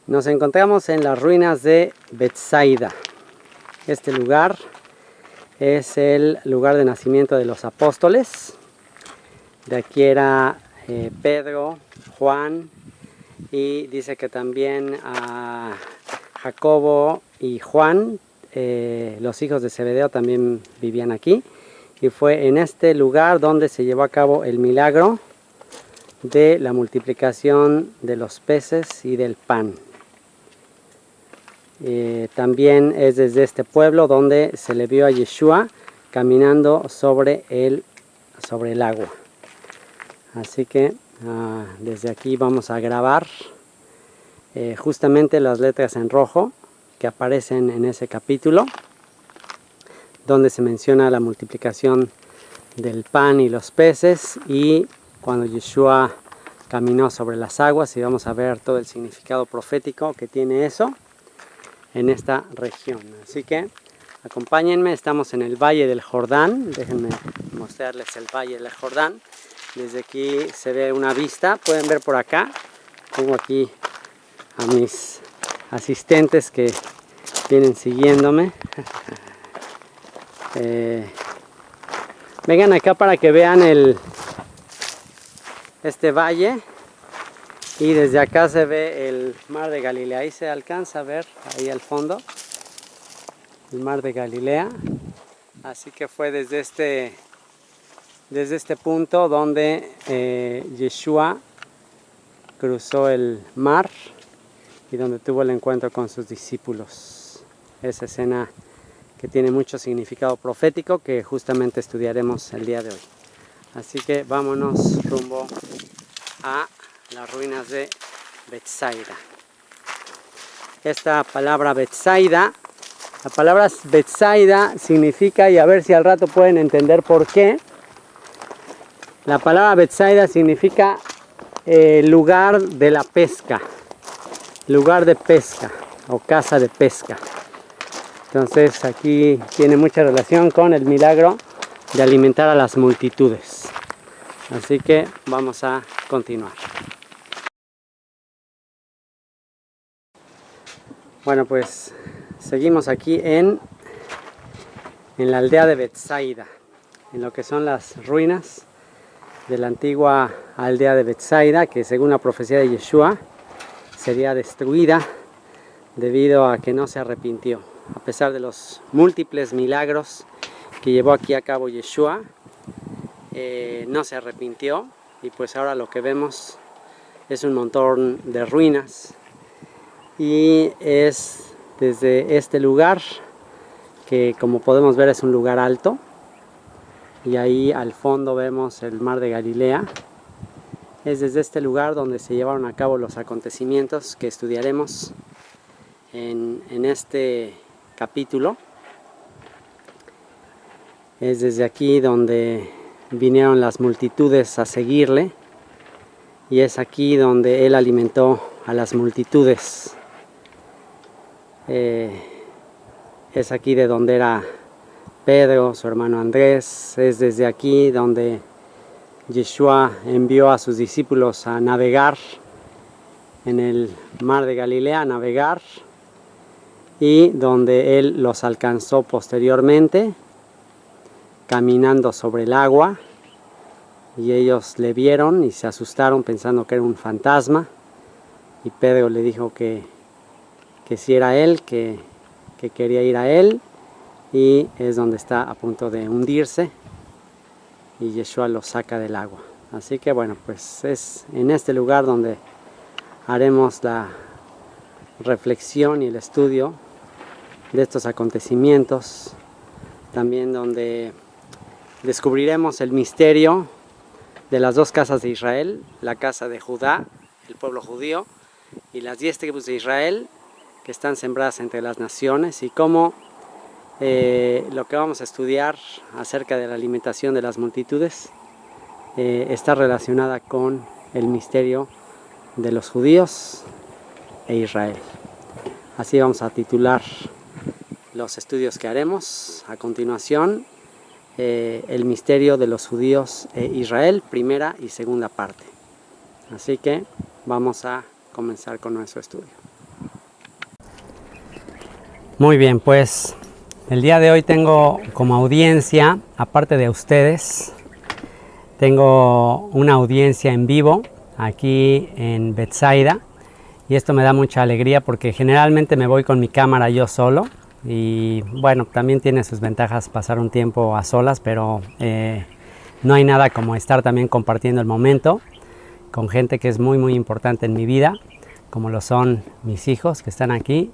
Nos encontramos en las ruinas de Betsaida. Este lugar es el lugar de nacimiento de los apóstoles. De aquí era Pedro, Juan, y dice que también a Jacobo y Juan, los hijos de Zebedeo, también vivían aquí. Y fue en este lugar donde se llevó a cabo el milagro de la multiplicación de los peces y del pan. También es desde este pueblo donde se le vio a Yeshua caminando sobre el agua. Así que desde aquí vamos a grabar justamente las letras en rojo que aparecen en ese capítulo, donde se menciona la multiplicación del pan y los peces y cuando Yeshua caminó sobre las aguas, y vamos a ver todo el significado profético que tiene eso en esta región. Así que acompáñenme, estamos en el Valle del Jordán. Déjenme mostrarles el Valle del Jordán. Desde aquí se ve una vista, pueden ver por acá. Tengo aquí a mis asistentes que vienen siguiéndome. Vengan acá para que vean este valle, y desde acá se ve el mar de Galilea. Ahí se alcanza a ver, ahí al fondo, el mar de Galilea. Así que fue desde este punto donde Yeshua cruzó el mar y donde tuvo el encuentro con sus discípulos. Esa escena que tiene mucho significado profético que justamente estudiaremos el día de hoy. Así que vámonos rumbo a las ruinas de Betsaida. Esta palabra Betsaida, la palabra Betsaida significa, y a ver si al rato pueden entender por qué, la palabra Betsaida significa lugar de la pesca, lugar de pesca o casa de pesca. Entonces aquí tiene mucha relación con el milagro de alimentar a las multitudes. Así que vamos a continuar. Bueno, pues seguimos aquí en la aldea de Betsaida, en lo que son las ruinas de la antigua aldea de Betsaida, que según la profecía de Yeshua sería destruida debido a que no se arrepintió. A pesar de los múltiples milagros que llevó aquí a cabo Yeshua, no se arrepintió, y pues ahora lo que vemos es un montón de ruinas, y es desde este lugar que, como podemos ver, es un lugar alto, y ahí al fondo vemos el mar de Galilea. Es desde este lugar donde se llevaron a cabo los acontecimientos que estudiaremos en este capítulo. Es desde aquí donde vinieron las multitudes a seguirle, y es aquí donde él alimentó a las multitudes. Es aquí de donde era Pedro, su hermano Andrés. Es desde aquí donde Yeshua envió a sus discípulos a navegar en el mar de Galilea, a navegar, y donde él los alcanzó posteriormente caminando sobre el agua, y ellos le vieron y se asustaron pensando que era un fantasma, y Pedro le dijo que si era él, que quería ir a él, y es donde está a punto de hundirse y Yeshua lo saca del agua. Así que bueno, pues es en este lugar donde haremos la reflexión y el estudio de estos acontecimientos, también donde descubriremos el misterio de las dos casas de Israel, la casa de Judá, el pueblo judío, y las 10 tribus de Israel que están sembradas entre las naciones, y cómo lo que vamos a estudiar acerca de la alimentación de las multitudes está relacionada con el misterio de los judíos e Israel. Así vamos a titular los estudios que haremos a continuación: el misterio de los judíos e Israel, primera y segunda parte. Así que vamos a comenzar con nuestro estudio. Muy bien, pues el día de hoy tengo como audiencia, aparte de ustedes, tengo una audiencia en vivo aquí en Bethsaida y esto me da mucha alegría porque generalmente me voy con mi cámara yo solo y bueno, también tiene sus ventajas pasar un tiempo a solas, pero no hay nada como estar también compartiendo el momento con gente que es muy importante en mi vida, como lo son mis hijos que están aquí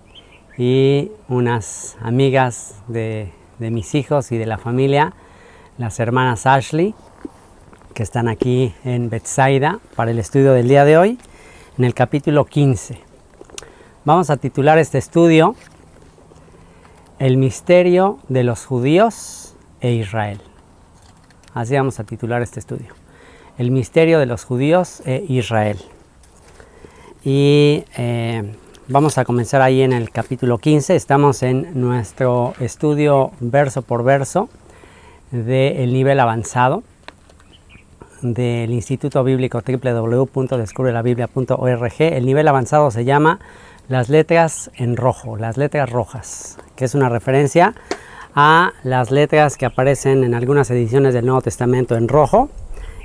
y unas amigas de mis hijos y de la familia, las hermanas Ashley, que están aquí en Bethsaida para el estudio del día de hoy, en el capítulo 15. Vamos a titular este estudio El misterio de los judíos e Israel. Así vamos a titular este estudio. El misterio de los judíos e Israel. Y vamos a comenzar ahí en el capítulo 15. Estamos en nuestro estudio verso por verso del nivel avanzado del Instituto Bíblico www.descubrelabiblia.org. El nivel avanzado se llama las letras en rojo, las letras rojas, que es una referencia a las letras que aparecen en algunas ediciones del Nuevo Testamento en rojo.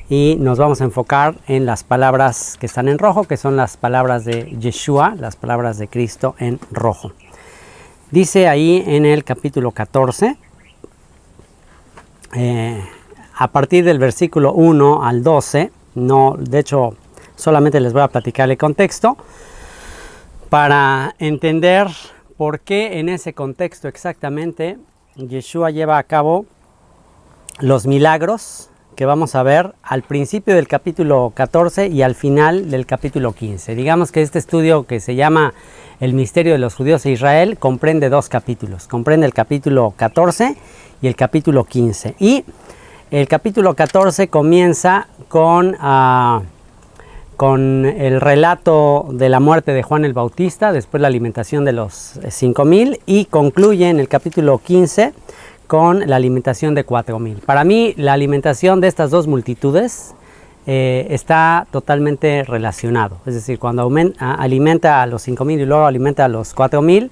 Y nos vamos a enfocar en las palabras que están en rojo, que son las palabras de Yeshua, las palabras de Cristo en rojo. Dice ahí en el capítulo 14, a partir del versículo 1 al 12, de hecho solamente les voy a platicar el contexto, para entender por qué en ese contexto exactamente Yeshua lleva a cabo los milagros que vamos a ver al principio del capítulo 14 y al final del capítulo 15. Digamos que este estudio que se llama El misterio de los judíos e Israel comprende dos capítulos. Comprende el capítulo 14 y el capítulo 15. Y el capítulo 14 comienza con el relato de la muerte de Juan el Bautista, después la alimentación de los 5,000 y concluye en el capítulo 15 con la alimentación de 4,000. Para mí, la alimentación de estas dos multitudes está totalmente relacionado. Es decir, cuando alimenta a los 5,000 y luego alimenta a los 4,000,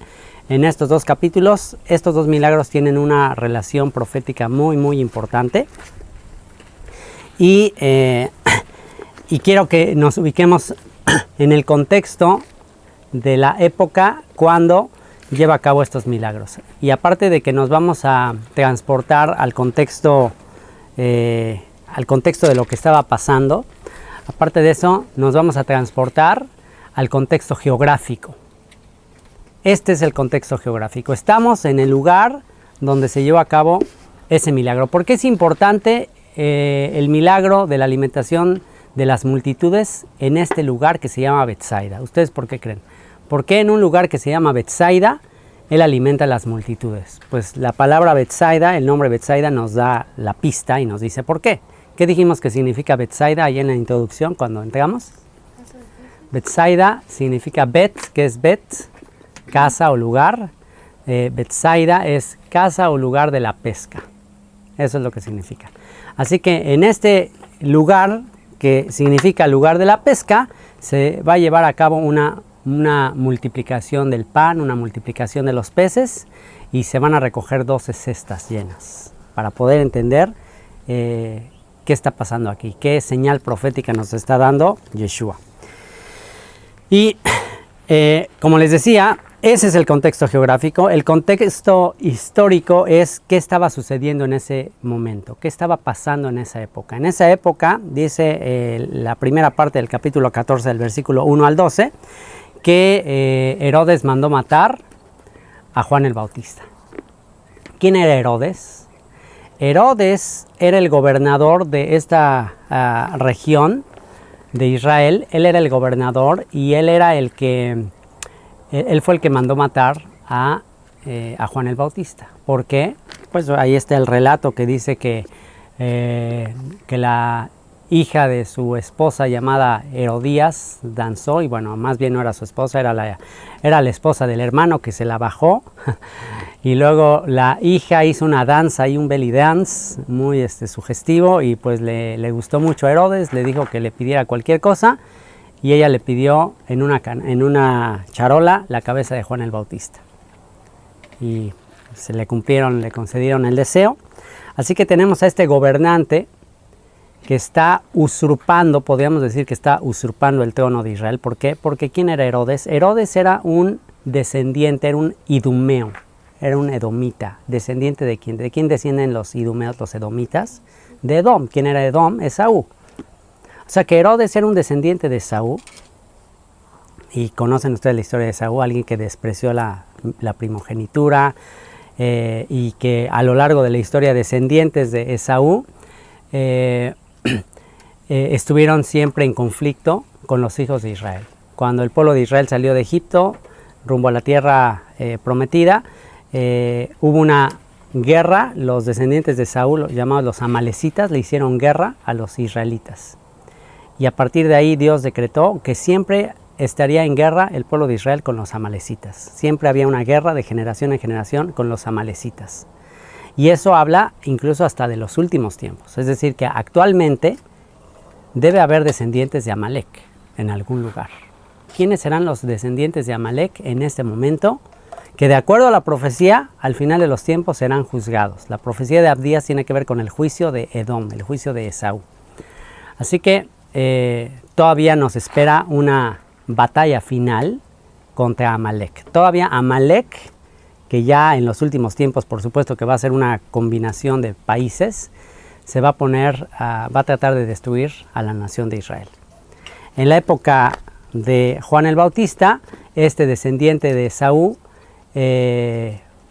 en estos dos capítulos, estos dos milagros tienen una relación profética muy importante. Y quiero que nos ubiquemos en el contexto de la época cuando lleva a cabo estos milagros. Y aparte de que nos vamos a transportar al contexto de lo que estaba pasando, aparte de eso nos vamos a transportar al contexto geográfico. Este es el contexto geográfico. Estamos en el lugar donde se llevó a cabo ese milagro. ¿Por qué es importante el milagro de la alimentación de las multitudes en este lugar que se llama Bethsaida? ¿Ustedes por qué creen? ¿Por qué en un lugar que se llama Bethsaida él alimenta a las multitudes? Pues la palabra Bethsaida, el nombre Bethsaida nos da la pista y nos dice por qué. ¿Qué dijimos que significa Bethsaida ahí en la introducción cuando entramos? Bethsaida significa Bet, que es Bet, casa o lugar. Bethsaida es casa o lugar de la pesca. Eso es lo que significa. Así que en este lugar, que significa lugar de la pesca, se va a llevar a cabo una multiplicación del pan, una multiplicación de los peces, y se van a recoger 12 cestas llenas para poder entender qué está pasando aquí, qué señal profética nos está dando Yeshua. Y como les decía, ese es el contexto geográfico. El contexto histórico es qué estaba sucediendo en ese momento, qué estaba pasando en esa época. En esa época, dice la primera parte del capítulo 14, del versículo 1 al 12, que Herodes mandó matar a Juan el Bautista. ¿Quién era Herodes? Herodes era el gobernador de esta región de Israel. Él era el gobernador y él fue el que mandó matar a Juan el Bautista. ¿Por qué? Pues ahí está el relato que dice que la hija de su esposa llamada Herodías danzó, y bueno, más bien no era su esposa, era la esposa del hermano que se la bajó, y luego la hija hizo una danza y un belly dance muy sugestivo, y pues le gustó mucho a Herodes, le dijo que le pidiera cualquier cosa, y ella le pidió en una charola la cabeza de Juan el Bautista. y le concedieron el deseo. Así que tenemos a este gobernante que está usurpando, podríamos decir que está usurpando el trono de Israel. ¿Por qué? Porque ¿quién era Herodes? Herodes era un descendiente, era un idumeo, era un edomita. ¿Descendiente de quién? ¿De quién descienden los idumeos, los edomitas? De Edom. ¿Quién era Edom? Esaú. O sea que Herodes era un descendiente de Esaú. Y conocen ustedes la historia de Esaú, alguien que despreció la primogenitura, y que a lo largo de la historia descendientes de Esaú estuvieron siempre en conflicto con los hijos de Israel. Cuando el pueblo de Israel salió de Egipto rumbo a la tierra prometida, hubo una guerra. Los descendientes de Saúl, llamados los amalecitas, le hicieron guerra a los israelitas. Y a partir de ahí Dios decretó que siempre estaría en guerra el pueblo de Israel con los amalecitas. Siempre había una guerra de generación en generación con los amalecitas. Y eso habla incluso hasta de los últimos tiempos. Es decir, que actualmente debe haber descendientes de Amalek en algún lugar. ¿Quiénes serán los descendientes de Amalek en este momento? Que de acuerdo a la profecía, al final de los tiempos serán juzgados. La profecía de Abdías tiene que ver con el juicio de Edom, el juicio de Esaú. Así que todavía nos espera una batalla final contra Amalek. Todavía Amalek, que ya en los últimos tiempos, por supuesto que va a ser una combinación de países, se va a tratar de destruir a la nación de Israel. En la época de Juan el Bautista, este descendiente de Esaú,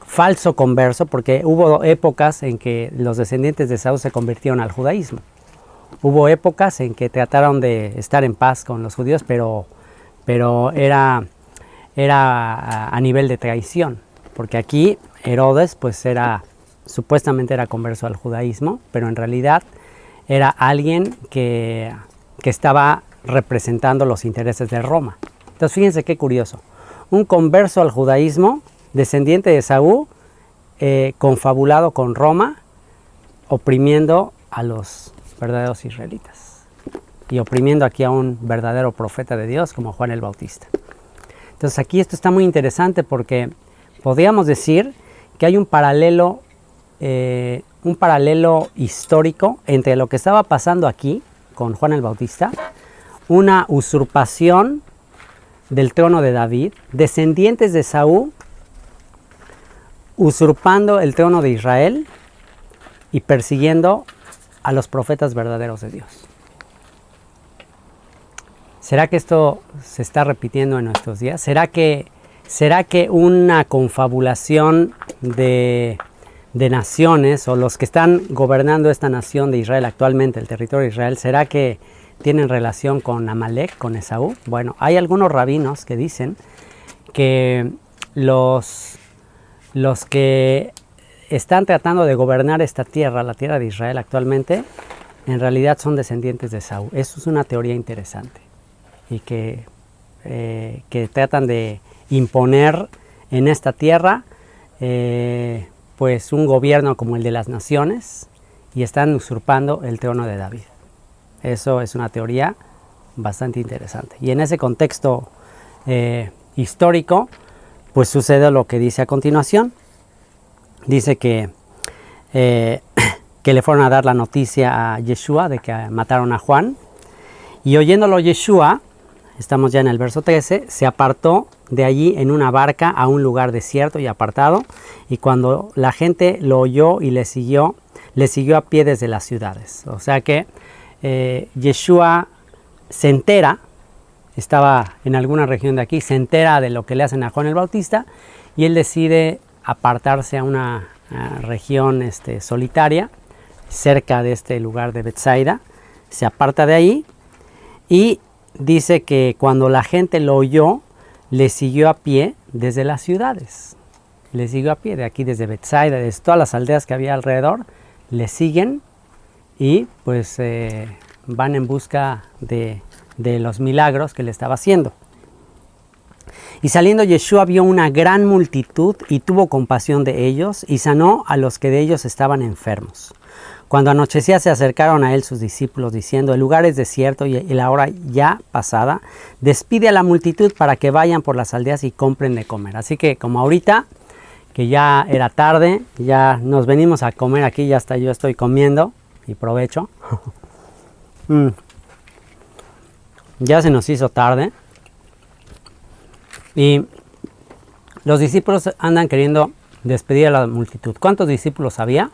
falso converso, porque hubo épocas en que los descendientes de Esaú se convirtieron al judaísmo. Hubo épocas en que trataron de estar en paz con los judíos, pero era a nivel de traición, porque aquí Herodes pues supuestamente era converso al judaísmo, pero en realidad era alguien que estaba representando los intereses de Roma. Entonces fíjense qué curioso, un converso al judaísmo, descendiente de Esaú, confabulado con Roma, oprimiendo a los verdaderos israelitas y oprimiendo aquí a un verdadero profeta de Dios como Juan el Bautista. Entonces aquí esto está muy interesante porque podríamos decir que hay un paralelo histórico entre lo que estaba pasando aquí con Juan el Bautista, una usurpación del trono de David, descendientes de Saúl usurpando el trono de Israel y persiguiendo a los profetas verdaderos de Dios. ¿Será que esto se está repitiendo en nuestros días? ¿Será que una confabulación de naciones, o los que están gobernando esta nación de Israel actualmente, el territorio de Israel, será que tienen relación con Amalek, con Esaú? Bueno, hay algunos rabinos que dicen que los que están tratando de gobernar esta tierra, la tierra de Israel actualmente, en realidad son descendientes de Esaú. Eso es una teoría interesante y que tratan de imponer en esta tierra pues un gobierno como el de las naciones, y están usurpando el trono de David. Eso es una teoría bastante interesante. Y en ese contexto histórico, pues sucede lo que dice a continuación. Dice que le fueron a dar la noticia a Yeshua de que mataron a Juan. Y oyéndolo Yeshua, estamos ya en el verso 13, se apartó de allí en una barca a un lugar desierto y apartado. Y cuando la gente lo oyó y le siguió a pie desde las ciudades. O sea que Yeshua se entera, estaba en alguna región de aquí, se entera de lo que le hacen a Juan el Bautista, y él decide apartarse a una región solitaria, cerca de este lugar de Betsaida. Se aparta de ahí y dice que cuando la gente lo oyó, le siguió a pie desde las ciudades. Le siguió a pie de aquí, desde Betsaida, desde todas las aldeas que había alrededor, le siguen y pues van en busca de los milagros que le estaba haciendo. Y saliendo Yeshua vio una gran multitud y tuvo compasión de ellos y sanó a los que de ellos estaban enfermos. Cuando anochecía se acercaron a él sus discípulos diciendo: el lugar es desierto y la hora ya pasada, despide a la multitud para que vayan por las aldeas y compren de comer. Así que como ahorita que ya era tarde, ya nos venimos a comer aquí, ya hasta yo estoy comiendo y provecho. Ya se nos hizo tarde y los discípulos andan queriendo despedir a la multitud. ¿Cuántos discípulos había?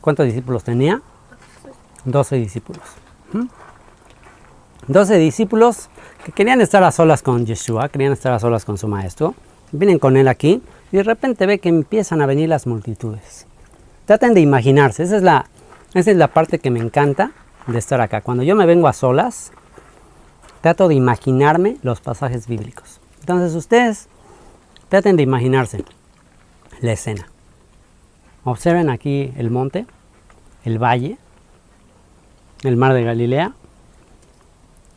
¿Cuántos discípulos tenía? 12 discípulos. 12 discípulos que querían estar a solas con Yeshua, querían estar a solas con su maestro. Vienen con él aquí y de repente ve que empiezan a venir las multitudes. Traten de imaginarse, esa es la parte que me encanta de estar acá. Cuando yo me vengo a solas, trato de imaginarme los pasajes bíblicos. Entonces ustedes traten de imaginarse la escena. Observen aquí el monte, el valle, el mar de Galilea.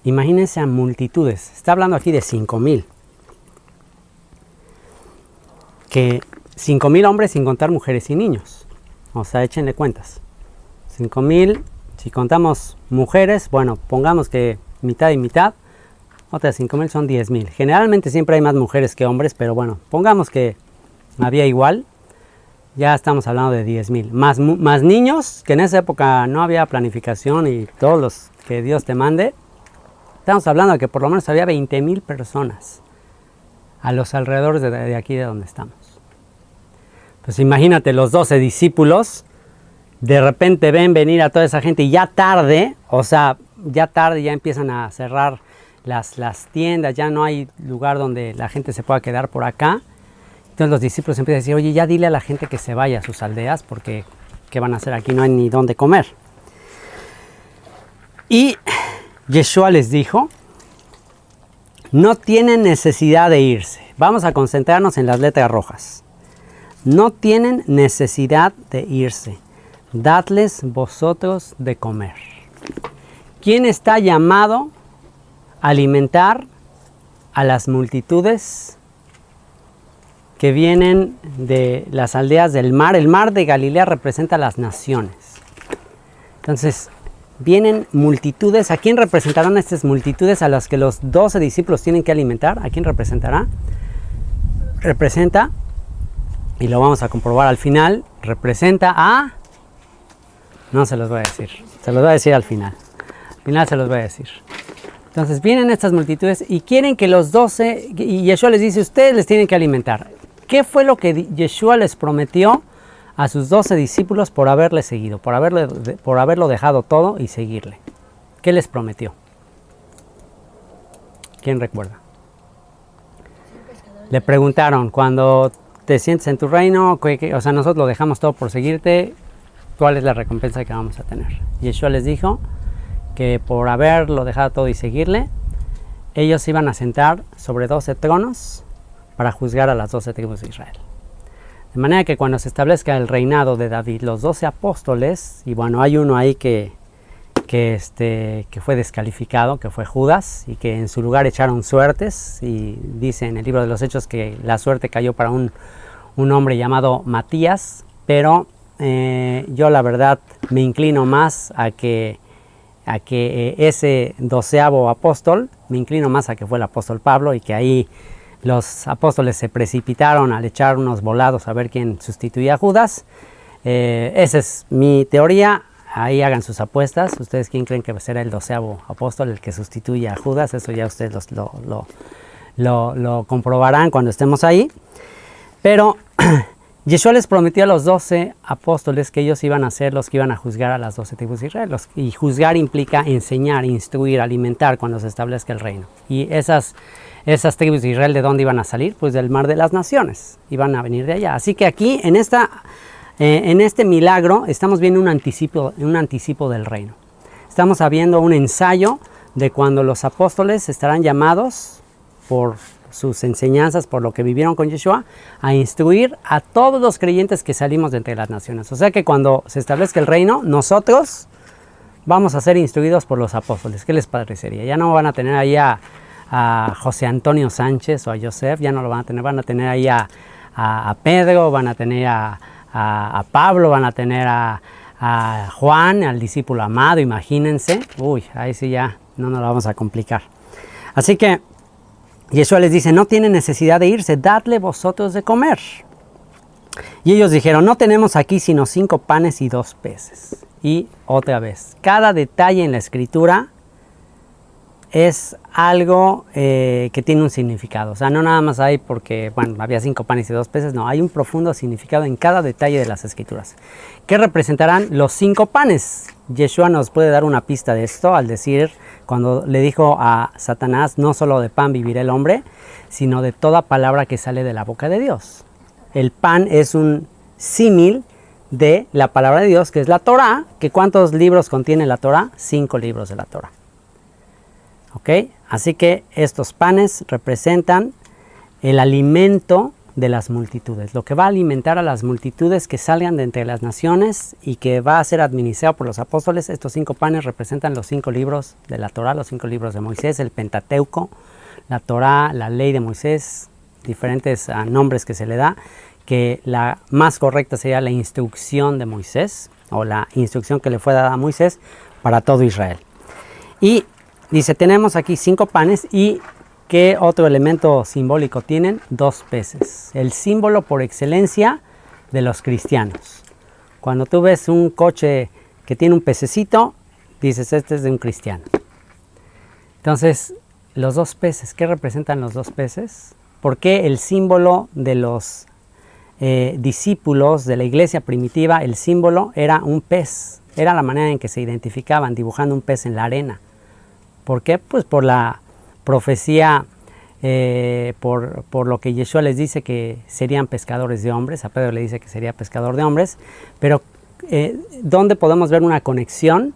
Imagínense a multitudes. Está hablando aquí de 5,000. Que 5,000 hombres sin contar mujeres y niños. O sea, échenle cuentas. 5,000, si contamos mujeres, bueno, pongamos que mitad y mitad. Otras 5,000 son 10,000. Generalmente siempre hay más mujeres que hombres, pero bueno, pongamos que había igual. Ya estamos hablando de 10,000. Más niños, que en esa época no había planificación y todos los que Dios te mande. Estamos hablando de que por lo menos había 20,000 personas a los alrededores de aquí de donde estamos. Pues imagínate, los 12 discípulos de repente ven venir a toda esa gente y ya tarde, o sea, ya tarde ya empiezan a cerrar las tiendas, ya no hay lugar donde la gente se pueda quedar por acá. Entonces los discípulos empiezan a decir, oye, ya dile a la gente que se vaya a sus aldeas porque ¿qué van a hacer aquí? No hay ni dónde comer. Y Yeshua les dijo, no tienen necesidad de irse. Vamos a concentrarnos en las letras rojas. No tienen necesidad de irse. Dadles vosotros de comer. ¿Quién está llamado a alimentar a las multitudes que vienen de las aldeas del mar? El mar de Galilea representa las naciones. Entonces, vienen multitudes. ¿A quién representarán estas multitudes a las que los 12 discípulos tienen que alimentar? ¿A quién representará? Representa, y lo vamos a comprobar al final, representa a... No se los voy a decir, se los voy a decir al final. Al final se los voy a decir. Entonces vienen estas multitudes y quieren que los 12, y Yeshua les dice, ustedes les tienen que alimentar. ¿Qué fue lo que Yeshua les prometió a sus 12 discípulos por haberle seguido, por haberlo dejado todo y seguirle? ¿Qué les prometió? ¿Quién recuerda? Le preguntaron, cuando te sientes en tu reino, o sea, nosotros lo dejamos todo por seguirte, ¿cuál es la recompensa que vamos a tener? Yeshua les dijo que por haberlo dejado todo y seguirle, ellos iban a sentar sobre 12 tronos para juzgar a las 12 tribus de Israel. De manera que cuando se establezca el reinado de David, los 12 apóstoles, y bueno, hay uno ahí que fue descalificado, que fue Judas, y que en su lugar echaron suertes, y dice en el libro de los Hechos que la suerte cayó para un hombre llamado Matías, pero yo la verdad me inclino más a que ese 12º apóstol, me inclino más a que fue el apóstol Pablo, y que ahí los apóstoles se precipitaron al echar unos volados a ver quién sustituía a Judas. Esa es mi teoría. Ahí hagan sus apuestas. ¿Ustedes quién creen que será el 12º apóstol el que sustituya a Judas? Eso ya ustedes lo comprobarán cuando estemos ahí. Pero Yeshua les prometió a los 12 apóstoles que ellos iban a ser los que iban a juzgar a las 12 tribus de Israel. Y juzgar implica enseñar, instruir, alimentar cuando se establezca el reino. Y esas tribus de Israel, ¿de dónde iban a salir? Pues del mar de las naciones. Iban a venir de allá. Así que aquí, en este milagro, estamos viendo un anticipo del reino. Estamos viendo un ensayo de cuando los apóstoles estarán llamados por sus enseñanzas, por lo que vivieron con Yeshua, a instruir a todos los creyentes que salimos de entre las naciones. O sea que cuando se establezca el reino, nosotros vamos a ser instruidos por los apóstoles. ¿Qué les parecería? Ya no van a tener ahí a José Antonio Sánchez o a Joseph, ya no lo van a tener ahí a Pedro, van a tener a Pablo, van a tener a Juan, al discípulo amado, imagínense. Uy, ahí sí ya no nos lo vamos a complicar. Así que Yeshua les dice, no tienen necesidad de irse, dadle vosotros de comer. Y ellos dijeron, no tenemos aquí sino 5 panes y 2 peces. Y otra vez, cada detalle en la escritura es algo que tiene un significado. O sea, no nada más hay porque, bueno, había 5 panes y 2 peces. No, hay un profundo significado en cada detalle de las escrituras. ¿Qué representarán los 5 panes? Yeshua nos puede dar una pista de esto al decir, cuando le dijo a Satanás, no solo de pan vivirá el hombre, sino de toda palabra que sale de la boca de Dios. El pan es un símil de la palabra de Dios, que es la Torá, que ¿cuántos libros contiene la Torá? 5 libros de la Torá. ¿Ok? Así que estos panes representan el alimento de las multitudes, lo que va a alimentar a las multitudes que salgan de entre las naciones y que va a ser administrado por los apóstoles. Estos 5 panes representan los 5 libros de la Torá, los 5 libros de Moisés, el Pentateuco, la Torá, la ley de Moisés, diferentes nombres que se le da, que la más correcta sería la instrucción de Moisés, o la instrucción que le fue dada a Moisés para todo Israel. Y dice, tenemos aquí 5 panes y ¿qué otro elemento simbólico tienen? 2 peces. El símbolo por excelencia de los cristianos. Cuando tú ves un coche que tiene un pececito, dices, este es de un cristiano. Entonces, los 2 peces, ¿qué representan los 2 peces? ¿Por qué el símbolo de los discípulos de la iglesia primitiva, el símbolo era un pez? Era la manera en que se identificaban, dibujando un pez en la arena. ¿Por qué? Pues por la profecía, por lo que Yeshua les dice que serían pescadores de hombres. A Pedro le dice que sería pescador de hombres. Pero ¿dónde podemos ver una conexión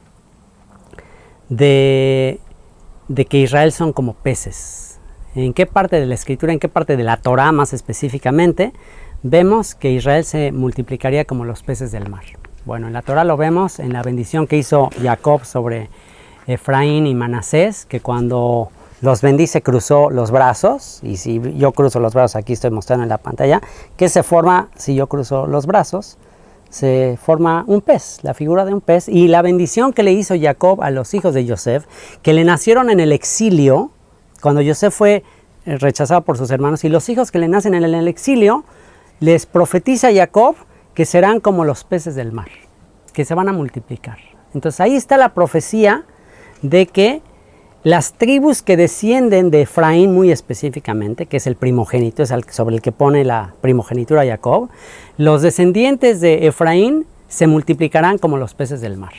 de que Israel son como peces? ¿En qué parte de la escritura, en qué parte de la Torá más específicamente, vemos que Israel se multiplicaría como los peces del mar? Bueno, en la Torá lo vemos en la bendición que hizo Jacob sobre Efraín y Manasés, que cuando los bendice cruzó los brazos, y si yo cruzo los brazos, aquí estoy mostrando en la pantalla, ¿qué se forma si yo cruzo los brazos? Se forma un pez, la figura de un pez, y la bendición que le hizo Jacob a los hijos de Yosef, que le nacieron en el exilio, cuando Yosef fue rechazado por sus hermanos, y los hijos que le nacen en el exilio, les profetiza Jacob que serán como los peces del mar, que se van a multiplicar. Entonces ahí está la profecía de que las tribus que descienden de Efraín muy específicamente, que es el primogénito, es sobre el que pone la primogenitura Jacob, los descendientes de Efraín se multiplicarán como los peces del mar.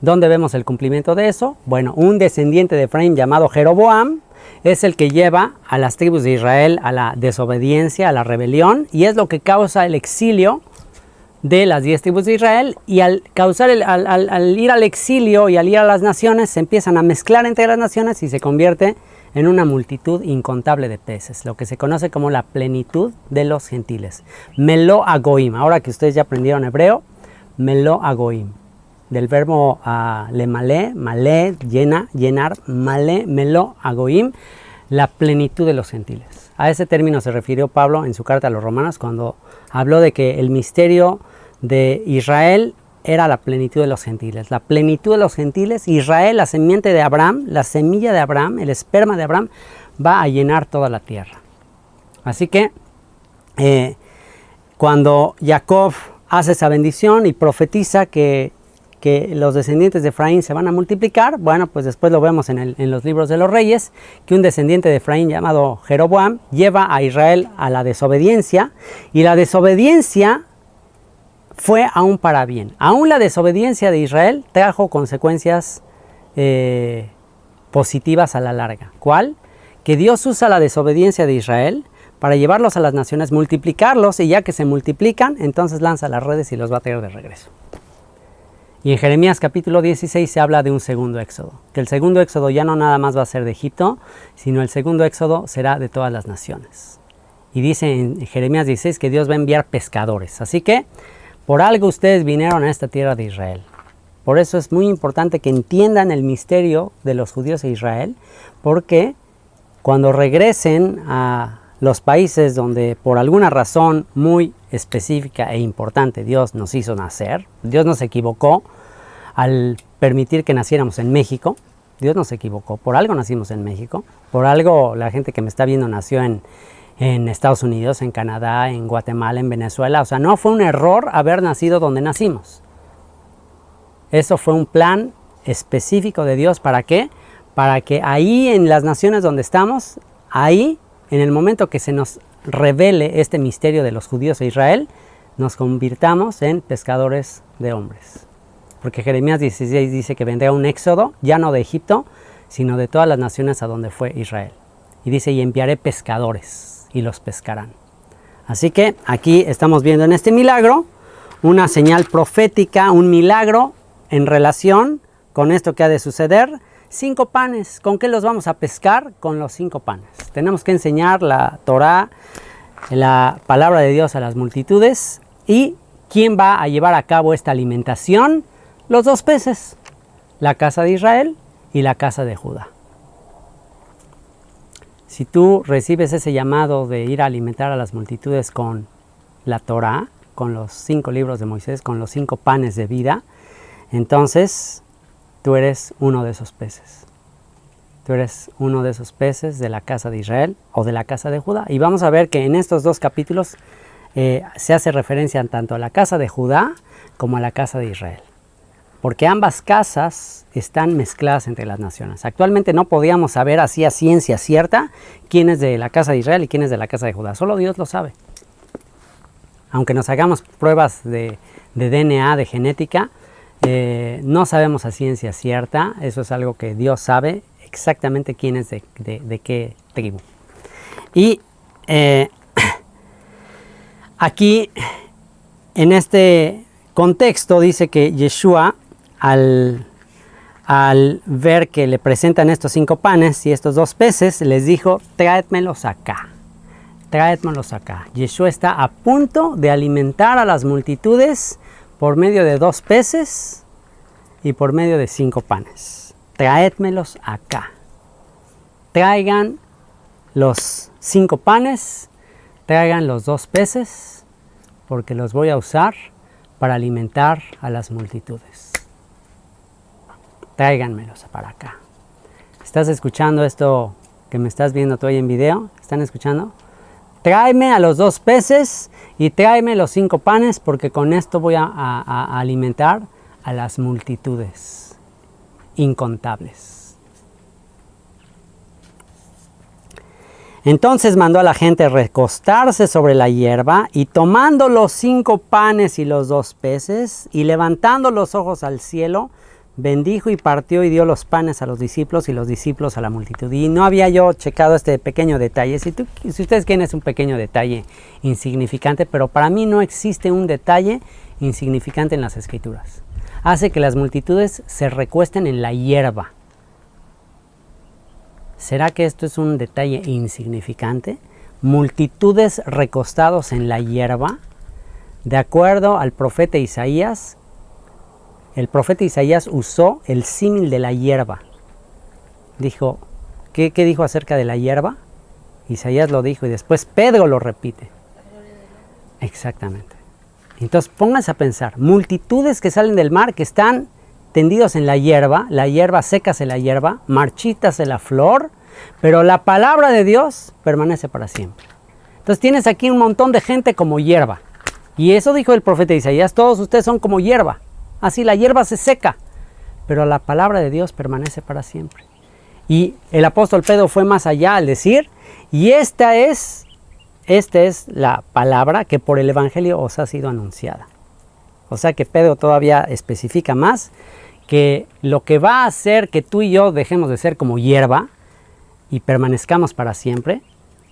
¿Dónde vemos el cumplimiento de eso? Bueno, un descendiente de Efraín llamado Jeroboam es el que lleva a las tribus de Israel a la desobediencia, a la rebelión, y es lo que causa el exilio de las 10 tribus de Israel, y al ir al exilio y al ir a las naciones, se empiezan a mezclar entre las naciones y se convierte en una multitud incontable de peces, lo que se conoce como la plenitud de los gentiles. Melo agoim, ahora que ustedes ya aprendieron hebreo, melo agoim, del verbo lemalé, malé, llenar, malé, melo agoim, la plenitud de los gentiles. A ese término se refirió Pablo en su carta a los Romanos cuando habló de que el misterio de Israel era la plenitud de los gentiles. La plenitud de los gentiles, Israel, la semiente de Abraham, la semilla de Abraham, el esperma de Abraham, va a llenar toda la tierra. Así que cuando Jacob hace esa bendición y profetiza que los descendientes de Efraín se van a multiplicar, bueno, pues después lo vemos en los libros de los reyes, que un descendiente de Efraín llamado Jeroboam lleva a Israel a la desobediencia, y la desobediencia fue aún para bien. Aún la desobediencia de Israel trajo consecuencias positivas a la larga. ¿Cuál? Que Dios usa la desobediencia de Israel para llevarlos a las naciones, multiplicarlos, y ya que se multiplican, entonces lanza las redes y los va a traer de regreso. Y en Jeremías capítulo 16 se habla de un segundo éxodo, que el segundo éxodo ya no nada más va a ser de Egipto, sino el segundo éxodo será de todas las naciones. Y dice en Jeremías 16 que Dios va a enviar pescadores. Así que por algo ustedes vinieron a esta tierra de Israel. Por eso es muy importante que entiendan el misterio de los judíos de Israel, porque cuando regresen a los países donde por alguna razón muy específica e importante Dios nos hizo nacer, Dios no se equivocó al permitir que naciéramos en México, Dios no se equivocó, por algo nacimos en México, por algo la gente que me está viendo nació en en Estados Unidos, en Canadá, en Guatemala, en Venezuela. O sea, no fue un error haber nacido donde nacimos. Eso fue un plan específico de Dios. ¿Para qué? Para que ahí en las naciones donde estamos, ahí, en el momento que se nos revele este misterio de los judíos e Israel, nos convirtamos en pescadores de hombres. Porque Jeremías 16 dice que vendrá un éxodo, ya no de Egipto, sino de todas las naciones a donde fue Israel. Y dice, y enviaré pescadores, y los pescarán. Así que aquí estamos viendo en este milagro una señal profética, un milagro en relación con esto que ha de suceder. 5 panes, ¿con qué los vamos a pescar? Con los 5 panes. Tenemos que enseñar la Torá, la palabra de Dios a las multitudes. ¿Y quién va a llevar a cabo esta alimentación? Los 2 peces, la casa de Israel y la casa de Judá. Si tú recibes ese llamado de ir a alimentar a las multitudes con la Torá, con los 5 libros de Moisés, con los 5 panes de vida, entonces tú eres uno de esos peces. Tú eres uno de esos peces de la casa de Israel o de la casa de Judá. Y vamos a ver que en estos 2 capítulos se hace referencia tanto a la casa de Judá como a la casa de Israel. Porque ambas casas están mezcladas entre las naciones. Actualmente no podíamos saber así a ciencia cierta quién es de la casa de Israel y quién es de la casa de Judá. Solo Dios lo sabe. Aunque nos hagamos pruebas de DNA, de genética, no sabemos a ciencia cierta. Eso es algo que Dios sabe exactamente quién es de qué tribu. Y aquí, en este contexto, dice que Yeshua, al ver que le presentan estos 5 panes y estos 2 peces, les dijo, tráedmelos acá. Tráedmelos acá. Yeshua está a punto de alimentar a las multitudes por medio de 2 peces y por medio de 5 panes. Traédmelos acá. Traigan los 5 panes, traigan los 2 peces, porque los voy a usar para alimentar a las multitudes. Tráiganmelos para acá. ¿Estás escuchando esto que me estás viendo tú hoy en video? ¿Están escuchando? Tráeme a los 2 peces y tráeme los 5 panes, porque con esto voy a alimentar a las multitudes incontables. Entonces mandó a la gente recostarse sobre la hierba, y tomando los 5 panes y los 2 peces, y levantando los ojos al cielo, bendijo y partió y dio los panes a los discípulos y los discípulos a la multitud. Y no había yo checado este pequeño detalle. Si ustedes quieren, es un pequeño detalle insignificante, pero para mí no existe un detalle insignificante en las Escrituras. Hace que las multitudes se recuesten en la hierba. ¿Será que esto es un detalle insignificante? Multitudes recostados en la hierba. De acuerdo al profeta Isaías, el profeta Isaías usó el símil de la hierba. Dijo, ¿qué dijo acerca de la hierba? Isaías lo dijo y después Pedro lo repite. Exactamente. Entonces pónganse a pensar, multitudes que salen del mar, que están tendidos en la hierba sécase la hierba, marchítase la flor, pero la palabra de Dios permanece para siempre. Entonces tienes aquí un montón de gente como hierba. Y eso dijo el profeta Isaías, todos ustedes son como hierba. Así la hierba se seca, pero la palabra de Dios permanece para siempre. Y el apóstol Pedro fue más allá al decir, y esta es la palabra que por el Evangelio os ha sido anunciada. O sea que Pedro todavía especifica más que lo que va a hacer que tú y yo dejemos de ser como hierba y permanezcamos para siempre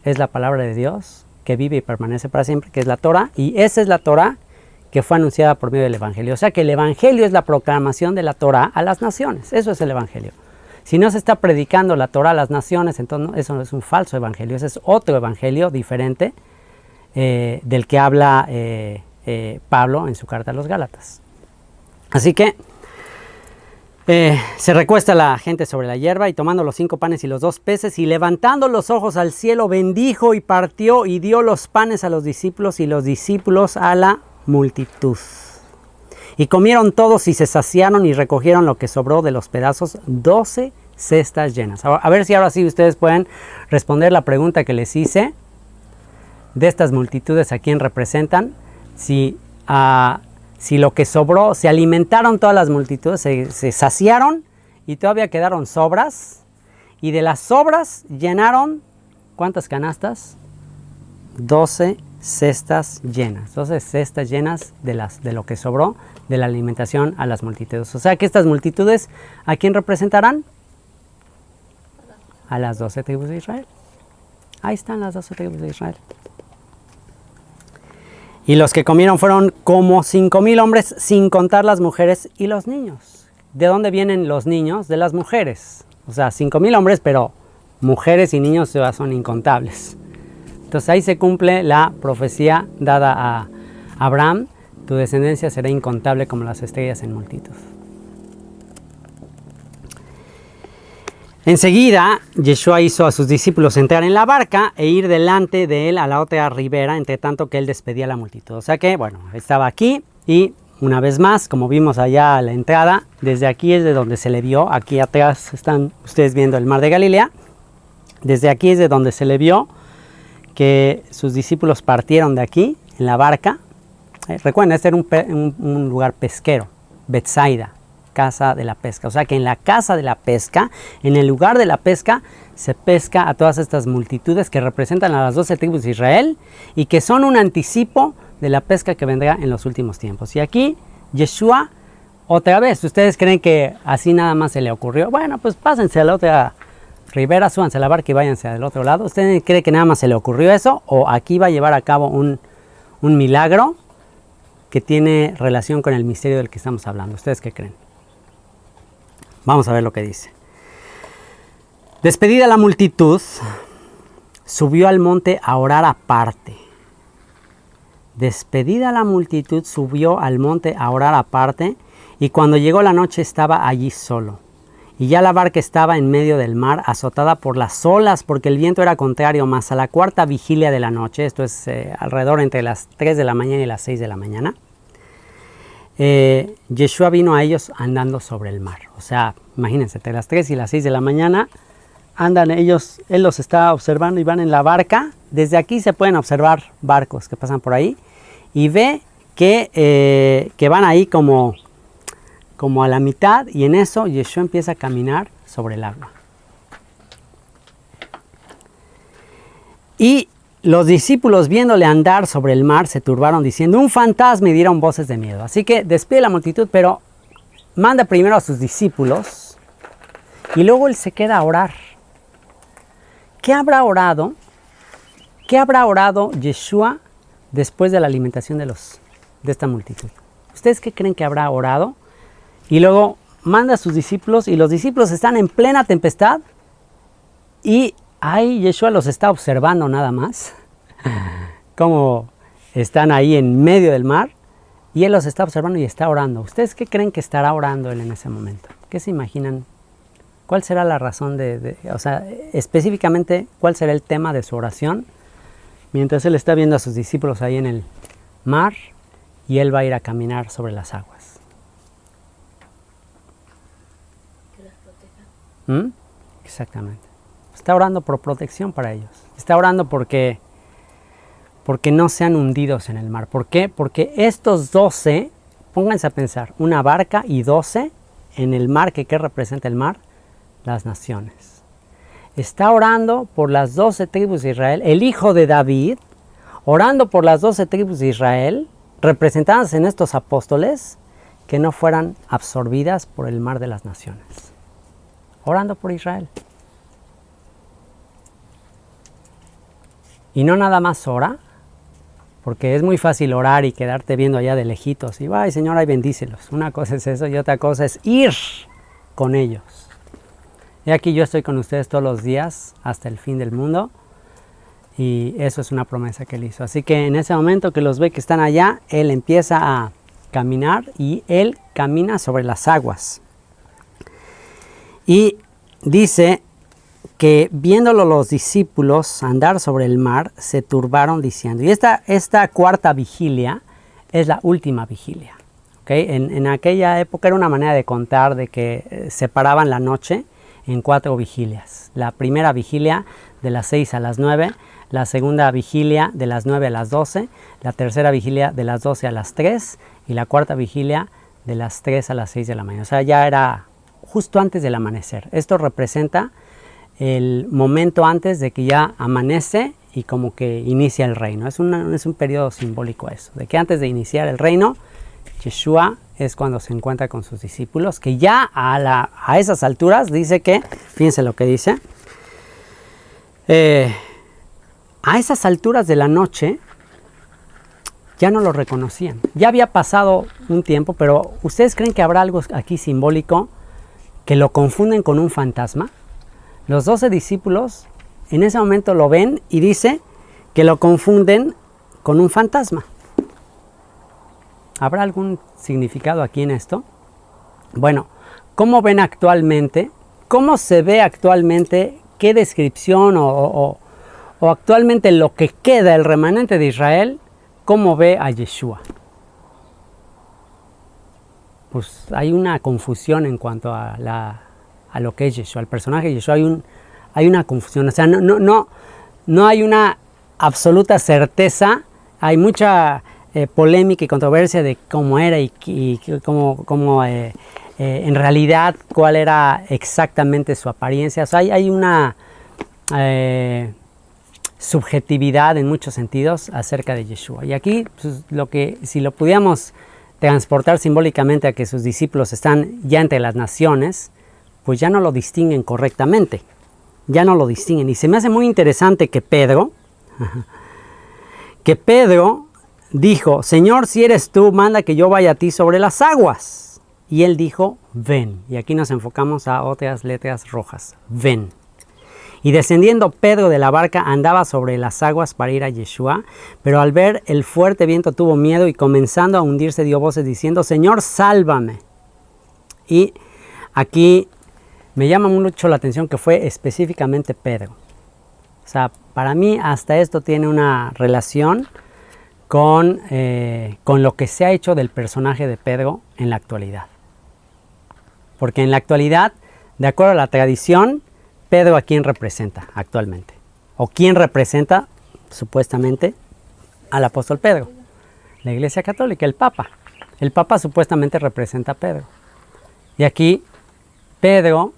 es la palabra de Dios que vive y permanece para siempre, que es la Torá, y esa es la Torá que fue anunciada por medio del Evangelio. O sea que el Evangelio es la proclamación de la Torá a las naciones. Eso es el Evangelio. Si no se está predicando la Torá a las naciones, entonces eso no es un falso evangelio. Ese es otro evangelio diferente del que habla Pablo en su carta a los Gálatas. Así que se recuesta la gente sobre la hierba, y tomando los 5 panes y los 2 peces, y levantando los ojos al cielo, bendijo y partió y dio los panes a los discípulos y los discípulos a la multitud. Y comieron todos y se saciaron y recogieron lo que sobró de los pedazos, 12 cestas llenas. A ver si ahora sí ustedes pueden responder la pregunta que les hice. de estas multitudes a quién representan. Si lo que sobró, se alimentaron todas las multitudes, se saciaron y todavía quedaron sobras. Y de las sobras llenaron, ¿cuántas canastas? 12 cestas llenas. 12 cestas llenas de lo que sobró de la alimentación a las multitudes. O sea que estas multitudes, ¿a quién representarán? A las 12 tribus de Israel. Ahí están las 12 tribus de Israel. Y los que comieron fueron como 5,000 hombres, sin contar las mujeres y los niños. ¿De dónde vienen los niños? De las mujeres. O sea, 5,000 hombres, pero mujeres y niños son incontables. Entonces ahí se cumple la profecía dada a Abraham: tu descendencia será incontable como las estrellas en multitud. Enseguida, Yeshua hizo a sus discípulos entrar en la barca e ir delante de él a la otra ribera, entre tanto que él despedía a la multitud. O sea que, bueno, estaba aquí y una vez más, como vimos allá a la entrada, desde aquí es de donde se le vio. Aquí atrás están ustedes viendo el mar de Galilea. Desde aquí es de donde se le vio que sus discípulos partieron de aquí en la barca. Recuerden, este era un lugar pesquero, Betsaida, casa de la pesca. O sea que en la casa de la pesca, en el lugar de la pesca, se pesca a todas estas multitudes que representan a las 12 tribus de Israel y que son un anticipo de la pesca que vendrá en los últimos tiempos. Y aquí, Yeshua, otra vez, ¿ustedes creen que así nada más se le ocurrió? Bueno, pues pásense a la otra ribera, súbanse a la barca y váyanse del otro lado. ¿Ustedes creen que nada más se le ocurrió eso? ¿O aquí va a llevar a cabo un milagro que tiene relación con el misterio del que estamos hablando? ¿Ustedes qué creen? Vamos a ver lo que dice. Despedida la multitud, subió al monte a orar aparte. Despedida la multitud, subió al monte a orar aparte, y cuando llegó la noche estaba allí solo. Y ya la barca estaba en medio del mar, azotada por las olas, porque el viento era contrario. Mas a la cuarta vigilia de la noche, esto es alrededor entre las 3 de la mañana y las 6 de la mañana, Yeshua vino a ellos andando sobre el mar. O sea, imagínense, entre las 3 y las 6 de la mañana andan ellos, él los está observando y van en la barca. Desde aquí se pueden observar barcos que pasan por ahí y ve que van ahí como a la mitad, y en eso Yeshua empieza a caminar sobre el agua. Y los discípulos, viéndole andar sobre el mar, se turbaron diciendo: un fantasma, y dieron voces de miedo. Así que despide la multitud, pero manda primero a sus discípulos y luego él se queda a orar. ¿Qué habrá orado? ¿Qué habrá orado Yeshua después de la alimentación de esta multitud? ¿Ustedes qué creen que habrá orado? Y luego manda a sus discípulos, y los discípulos están en plena tempestad y ahí Yeshua los está observando nada más, como están ahí en medio del mar, y él los está observando y está orando. ¿Ustedes qué creen que estará orando él en ese momento? ¿Qué se imaginan? ¿Cuál será la razón o sea, específicamente, cuál será el tema de su oración? Mientras él está viendo a sus discípulos ahí en el mar y él va a ir a caminar sobre las aguas. Que los proteja. Exactamente. Está orando por protección para ellos. Está orando porque no sean hundidos en el mar. ¿Por qué? Porque estos 12, pónganse a pensar, una barca y 12 en el mar, ¿qué representa el mar? Las naciones. Está orando por las 12 tribus de Israel, el hijo de David, orando por las 12 tribus de Israel, representadas en estos apóstoles, que no fueran absorbidas por el mar de las naciones. Orando por Israel. Y no nada más ora, porque es muy fácil orar y quedarte viendo allá de lejitos y ay, Señor, ay, bendícelos. Una cosa es eso y otra cosa es ir con ellos. Y aquí yo estoy con ustedes todos los días hasta el fin del mundo, y eso es una promesa que él hizo. Así que en ese momento que los ve que están allá, él empieza a caminar y él camina sobre las aguas. Y dice que viéndolo los discípulos andar sobre el mar, se turbaron diciendo, y esta cuarta vigilia es la última vigilia. ¿Okay? En aquella época era una manera de contar de que separaban la noche en 4 vigilias. La primera vigilia de las 6 a las 9 la segunda vigilia de las 9 a las 12, la tercera vigilia de las 12 a las 3 y la cuarta vigilia de las 3 a las 6 de la mañana. O sea, ya era justo antes del amanecer. Esto representa el momento antes de que ya amanece y como que inicia el reino. Es un periodo simbólico eso, de que antes de iniciar el reino, Yeshua es cuando se encuentra con sus discípulos, que ya a esas alturas dice que, fíjense lo que dice, a esas alturas de la noche ya no lo reconocían. Ya había pasado un tiempo, pero ¿ustedes creen que habrá algo aquí simbólico que lo confunden con un fantasma? Los 12 discípulos en ese momento lo ven y dice que lo confunden con un fantasma. ¿Habrá algún significado aquí en esto? Bueno, ¿cómo ven actualmente? ¿Cómo se ve actualmente? ¿Qué descripción o actualmente lo que queda, el remanente de Israel, cómo ve a Yeshua? Pues hay una confusión en cuanto a lo que es Yeshua, el personaje de Yeshua. Hay una confusión, o sea, no hay una absoluta certeza, hay mucha polémica y controversia de cómo era y cómo en realidad cuál era exactamente su apariencia. O sea, hay una subjetividad en muchos sentidos acerca de Yeshua. Y aquí, pues, si lo pudiéramos transportar simbólicamente a que sus discípulos están ya entre las naciones, pues ya no lo distinguen correctamente, ya no lo distinguen. Y se me hace muy interesante que Pedro dijo, Señor, si eres tú, manda que yo vaya a ti sobre las aguas. Y él dijo, ven. Y aquí nos enfocamos a otras letras rojas, ven. Y descendiendo Pedro de la barca andaba sobre las aguas para ir a Yeshua, pero al ver el fuerte viento tuvo miedo y comenzando a hundirse dio voces diciendo, Señor, sálvame. Y aquí me llama mucho la atención que fue específicamente Pedro. O sea, para mí hasta esto tiene una relación con lo que se ha hecho del personaje de Pedro en la actualidad. Porque en la actualidad, de acuerdo a la tradición, Pedro ¿a quién representa actualmente? ¿O quién representa supuestamente al apóstol Pedro? La Iglesia Católica, el Papa. El Papa supuestamente representa a Pedro. Y aquí Pedro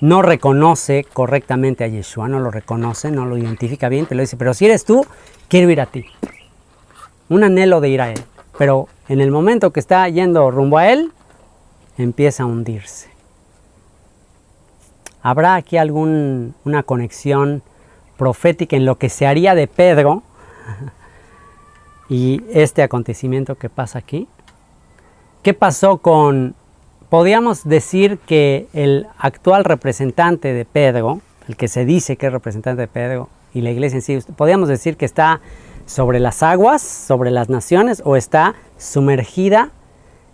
no reconoce correctamente a Yeshua, no lo reconoce, no lo identifica bien, pero dice, pero si eres tú, quiero ir a ti. Un anhelo de ir a él. Pero en el momento que está yendo rumbo a él, empieza a hundirse. ¿Habrá aquí una conexión profética en lo que se haría de Pedro y este acontecimiento que pasa aquí? ¿Qué pasó con... Podríamos decir que el actual representante de Pedro, el que se dice que es representante de Pedro y la iglesia en sí, podríamos decir que está sobre las aguas, sobre las naciones, o está sumergida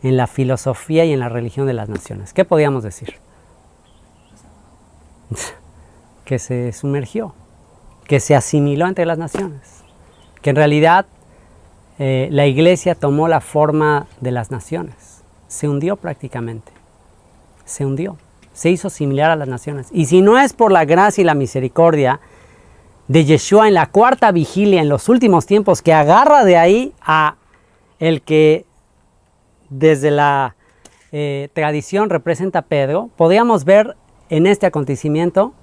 en la filosofía y en la religión de las naciones. ¿Qué podríamos decir? Que se sumergió, que se asimiló entre las naciones, que en realidad la iglesia tomó la forma de las naciones, se hundió prácticamente, se hundió, se hizo similar a las naciones. Y si no es por la gracia y la misericordia de Yeshua en la cuarta vigilia, en los últimos tiempos, que agarra de ahí a el que desde la tradición representa a Pedro, podríamos ver en este acontecimiento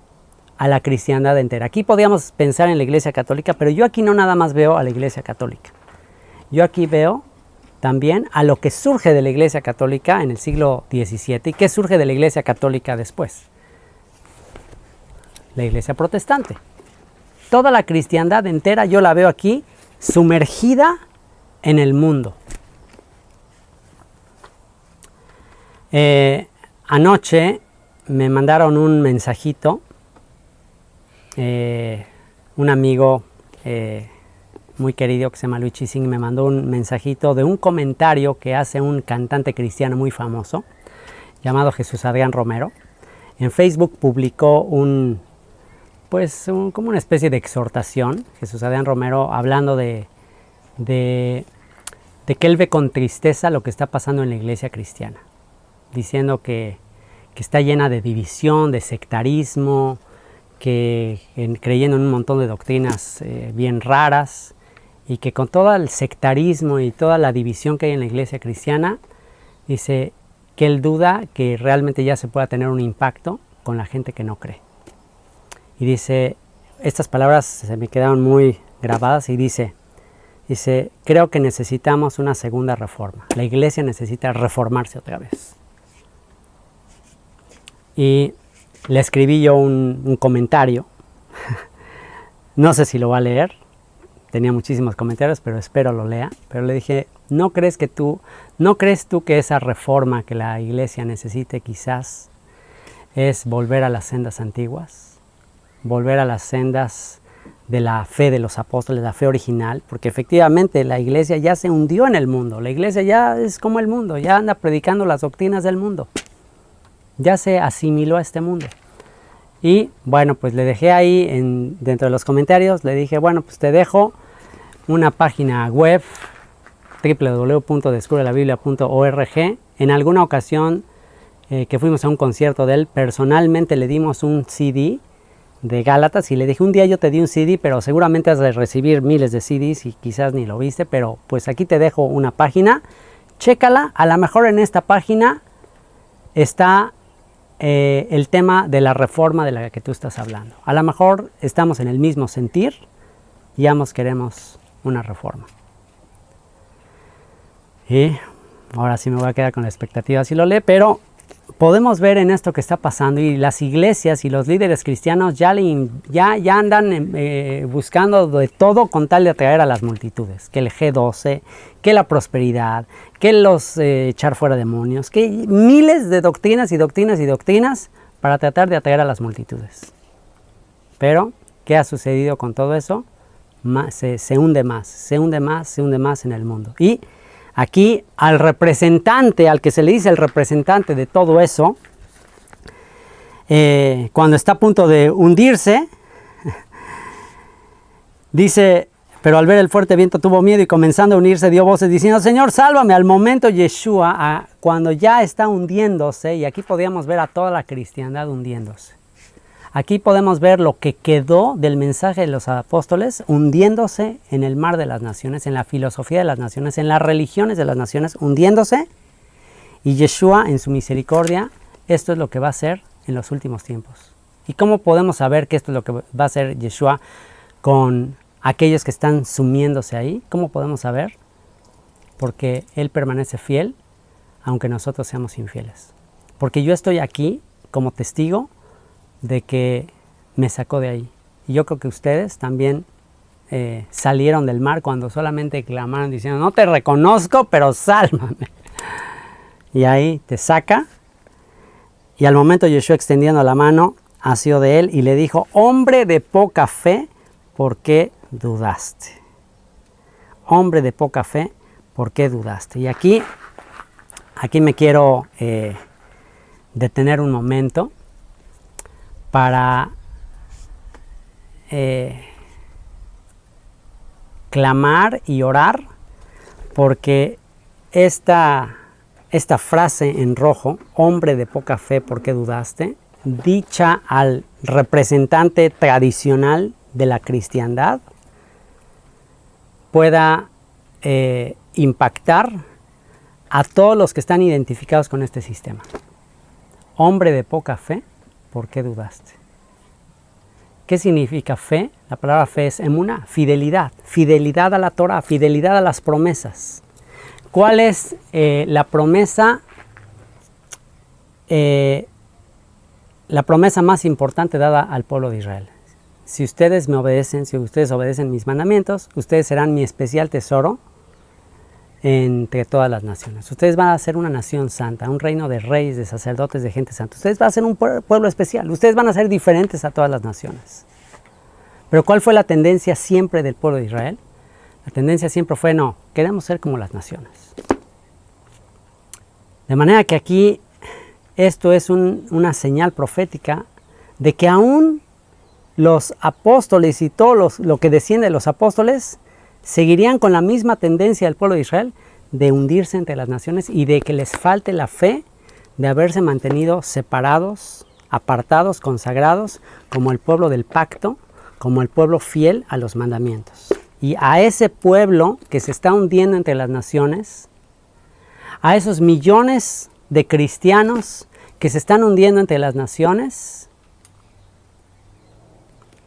a la cristiandad entera. Aquí podríamos pensar en la Iglesia Católica, pero yo aquí no nada más veo a la Iglesia Católica. Yo aquí veo también a lo que surge de la Iglesia Católica en el siglo XVII. ¿Y qué surge de la Iglesia Católica después? La Iglesia Protestante. Toda la cristiandad entera yo la veo aquí sumergida en el mundo. Anoche me mandaron un mensajito, un amigo muy querido que se llama Luis Chising me mandó un mensajito de un comentario que hace un cantante cristiano muy famoso llamado Jesús Adrián Romero. En Facebook publicó como una especie de exhortación, Jesús Adrián Romero, hablando de que él ve con tristeza lo que está pasando en la iglesia cristiana, diciendo que está llena de división, de sectarismo, creyendo en un montón de doctrinas bien raras, y que con todo el sectarismo y toda la división que hay en la iglesia cristiana, dice que él duda que realmente ya se pueda tener un impacto con la gente que no cree. Y dice, estas palabras se me quedaron muy grabadas, y dice, creo que necesitamos una segunda reforma. La iglesia necesita reformarse otra vez. Y le escribí yo un comentario, no sé si lo va a leer, tenía muchísimos comentarios, pero espero lo lea. Pero le dije, ¿no crees tú que esa reforma que la iglesia necesite quizás es volver a las sendas antiguas? Volver a las sendas de la fe de los apóstoles, la fe original, porque efectivamente la iglesia ya se hundió en el mundo, la iglesia ya es como el mundo, ya anda predicando las doctrinas del mundo, ya se asimiló a este mundo. Y bueno, pues le dejé ahí dentro de los comentarios, le dije, bueno, pues te dejo una página web, www.descubrelalabiblia.org. En alguna ocasión que fuimos a un concierto de él, personalmente le dimos un CD de Gálatas y le dije, un día yo te di un CD, pero seguramente has de recibir miles de CDs y quizás ni lo viste, pero pues aquí te dejo una página, chécala, a lo mejor en esta página está el tema de la reforma de la que tú estás hablando. A lo mejor estamos en el mismo sentir y ambos queremos una reforma. Y ahora sí me voy a quedar con la expectativa si lo lee, pero podemos ver en esto que está pasando, y las iglesias y los líderes cristianos ya andan buscando de todo con tal de atraer a las multitudes, que el G12, que la prosperidad, que los echar fuera demonios, que miles de doctrinas y doctrinas y doctrinas para tratar de atraer a las multitudes. Pero, ¿qué ha sucedido con todo eso? Se hunde más en el mundo. Y aquí al representante, al que se le dice el representante de todo eso, cuando está a punto de hundirse, dice, pero al ver el fuerte viento tuvo miedo y comenzando a unirse dio voces diciendo, Señor, sálvame. Al momento Yeshua, cuando ya está hundiéndose, y aquí podíamos ver a toda la cristiandad hundiéndose. Aquí podemos ver lo que quedó del mensaje de los apóstoles hundiéndose en el mar de las naciones, en la filosofía de las naciones, en las religiones de las naciones, hundiéndose. Y Yeshua, en su misericordia, esto es lo que va a hacer en los últimos tiempos. ¿Y cómo podemos saber que esto es lo que va a hacer Yeshua con aquellos que están sumiéndose ahí? ¿Cómo podemos saber? Porque Él permanece fiel, aunque nosotros seamos infieles. Porque yo estoy aquí como testigo de que me sacó de ahí. Y yo creo que ustedes también salieron del mar cuando solamente clamaron diciendo, no te reconozco, pero sálvame. Y ahí te saca. Y al momento Yeshua, extendiendo la mano, asió de él y le dijo, hombre de poca fe, ¿por qué dudaste? Hombre de poca fe, ¿por qué dudaste? Y aquí me quiero detener un momento para clamar y orar, porque esta frase en rojo, hombre de poca fe, ¿por qué dudaste?, dicha al representante tradicional de la cristiandad, pueda impactar a todos los que están identificados con este sistema. Hombre de poca fe, ¿por qué dudaste? ¿Qué significa fe? La palabra fe es emuná, fidelidad. Fidelidad a la Torah, fidelidad a las promesas. ¿Cuál es la promesa? La promesa más importante dada al pueblo de Israel. Si ustedes me obedecen, si ustedes obedecen mis mandamientos, ustedes serán mi especial tesoro entre todas las naciones. Ustedes van a ser una nación santa, un reino de reyes, de sacerdotes, de gente santa. Ustedes van a ser un pueblo especial. Ustedes van a ser diferentes a todas las naciones. Pero ¿cuál fue la tendencia siempre del pueblo de Israel? La tendencia siempre fue, no, queremos ser como las naciones. De manera que aquí esto es una señal profética de que aún los apóstoles y todo lo que desciende de los apóstoles seguirían con la misma tendencia del pueblo de Israel de hundirse entre las naciones y de que les falte la fe de haberse mantenido separados, apartados, consagrados, como el pueblo del pacto, como el pueblo fiel a los mandamientos. Y a ese pueblo que se está hundiendo entre las naciones, a esos millones de cristianos que se están hundiendo entre las naciones,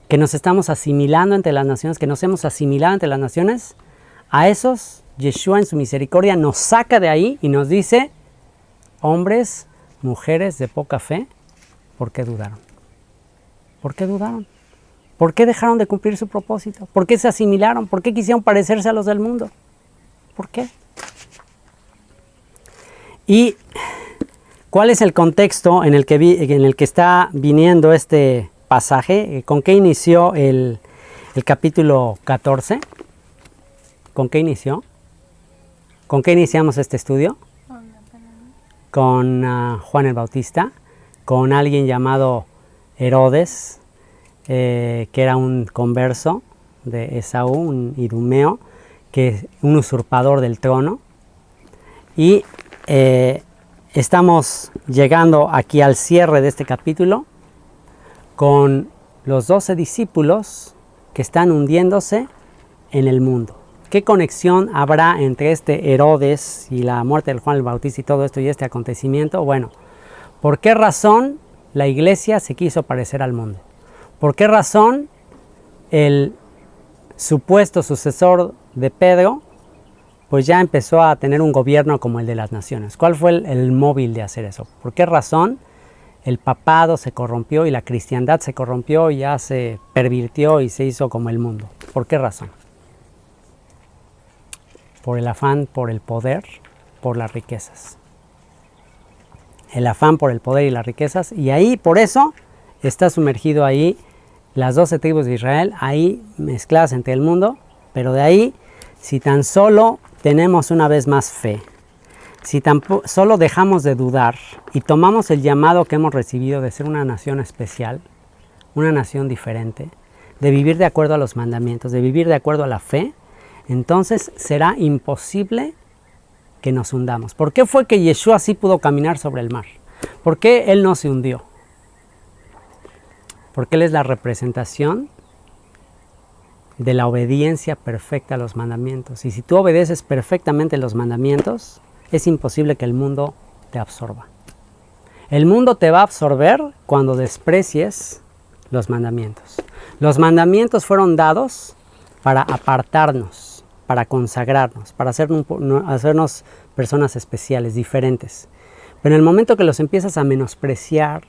que nos estamos asimilando entre las naciones, que nos hemos asimilado entre las naciones, a esos Yeshua en su misericordia nos saca de ahí y nos dice: hombres, mujeres de poca fe, ¿por qué dudaron? ¿Por qué dudaron? ¿Por qué dejaron de cumplir su propósito? ¿Por qué se asimilaron? ¿Por qué quisieron parecerse a los del mundo? ¿Por qué? ¿Y cuál es el contexto en el que está viniendo este pasaje? ¿Con qué inició el capítulo 14? ¿Con qué inició? ¿Con qué iniciamos este estudio? Con Juan el Bautista, con alguien llamado Herodes, que era un converso de Esaú, un idumeo, un usurpador del trono. Y estamos llegando aquí al cierre de este capítulo con los 12 discípulos que están hundiéndose en el mundo. ¿Qué conexión habrá entre este Herodes y la muerte de Juan el Bautista y todo esto y este acontecimiento? Bueno, ¿por qué razón la iglesia se quiso parecer al mundo? ¿Por qué razón el supuesto sucesor de Pedro pues ya empezó a tener un gobierno como el de las naciones? ¿Cuál fue el móvil de hacer eso? ¿Por qué razón el papado se corrompió y la cristiandad se corrompió y ya se pervirtió y se hizo como el mundo? ¿Por qué razón? Por el afán, por el poder, por las riquezas. El afán por el poder y las riquezas. Y ahí, por eso, está sumergido ahí las 12 tribus de Israel, ahí mezcladas entre el mundo. Pero de ahí, si tan solo tenemos una vez más fe, si tan solo dejamos de dudar y tomamos el llamado que hemos recibido de ser una nación especial, una nación diferente, de vivir de acuerdo a los mandamientos, de vivir de acuerdo a la fe, entonces será imposible que nos hundamos. ¿Por qué fue que Yeshua sí pudo caminar sobre el mar? ¿Por qué Él no se hundió? Porque Él es la representación de la obediencia perfecta a los mandamientos. Y si tú obedeces perfectamente los mandamientos, es imposible que el mundo te absorba. El mundo te va a absorber cuando desprecies los mandamientos. Los mandamientos fueron dados para apartarnos, para consagrarnos, para hacernos personas especiales, diferentes. Pero en el momento que los empiezas a menospreciar,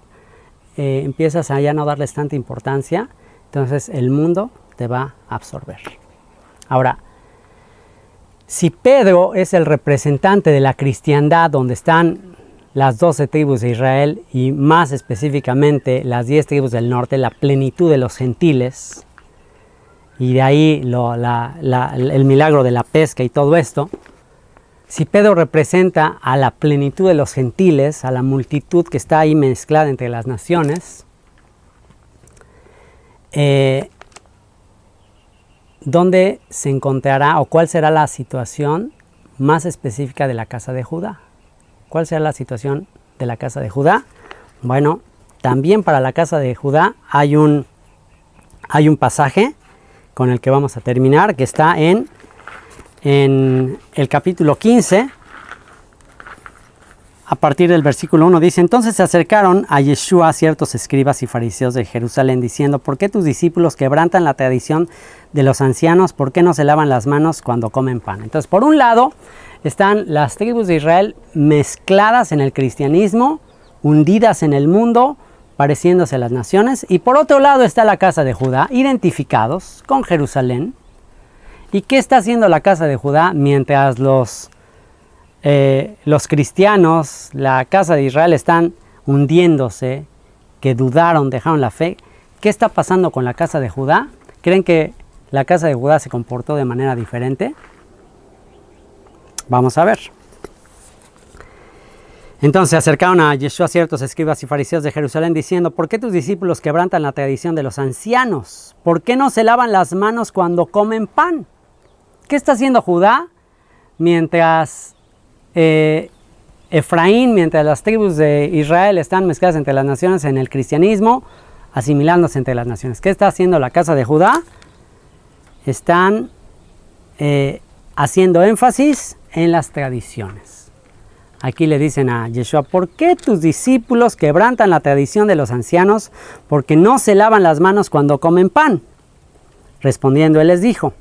empiezas a ya no darles tanta importancia, entonces el mundo te va a absorber. Ahora, si Pedro es el representante de la cristiandad, donde están las 12 tribus de Israel y más específicamente las 10 tribus del norte, la plenitud de los gentiles, y de ahí el milagro de la pesca y todo esto, si Pedro representa a la plenitud de los gentiles, a la multitud que está ahí mezclada entre las naciones, ¿dónde se encontrará o cuál será la situación más específica de la casa de Judá? ¿Cuál será la situación de la casa de Judá? Bueno, también para la casa de Judá hay un pasaje con el que vamos a terminar, que está en el capítulo 15, a partir del versículo 1, dice: entonces se acercaron a Yeshua ciertos escribas y fariseos de Jerusalén, diciendo: ¿por qué tus discípulos quebrantan la tradición de los ancianos? ¿Por qué no se lavan las manos cuando comen pan? Entonces, por un lado, están las tribus de Israel mezcladas en el cristianismo, hundidas en el mundo, pareciéndose a las naciones, y por otro lado está la casa de Judá, identificados con Jerusalén. ¿Y qué está haciendo la casa de Judá mientras los cristianos, la casa de Israel, están hundiéndose, que dudaron, dejaron la fe? ¿Qué está pasando con la casa de Judá? ¿Creen que la casa de Judá se comportó de manera diferente? Vamos a ver. Entonces se acercaron a Yeshua ciertos escribas y fariseos de Jerusalén, diciendo: ¿por qué tus discípulos quebrantan la tradición de los ancianos? ¿Por qué no se lavan las manos cuando comen pan? ¿Qué está haciendo Judá mientras el Efraín, mientras las tribus de Israel están mezcladas entre las naciones en el cristianismo, asimilándose entre las naciones. ¿Qué está haciendo la casa de Judá? Están haciendo énfasis en las tradiciones. Aquí le dicen a Yeshua, ¿por qué tus discípulos quebrantan la tradición de los ancianos? Porque no se lavan las manos cuando comen pan. Respondiendo, él les dijo,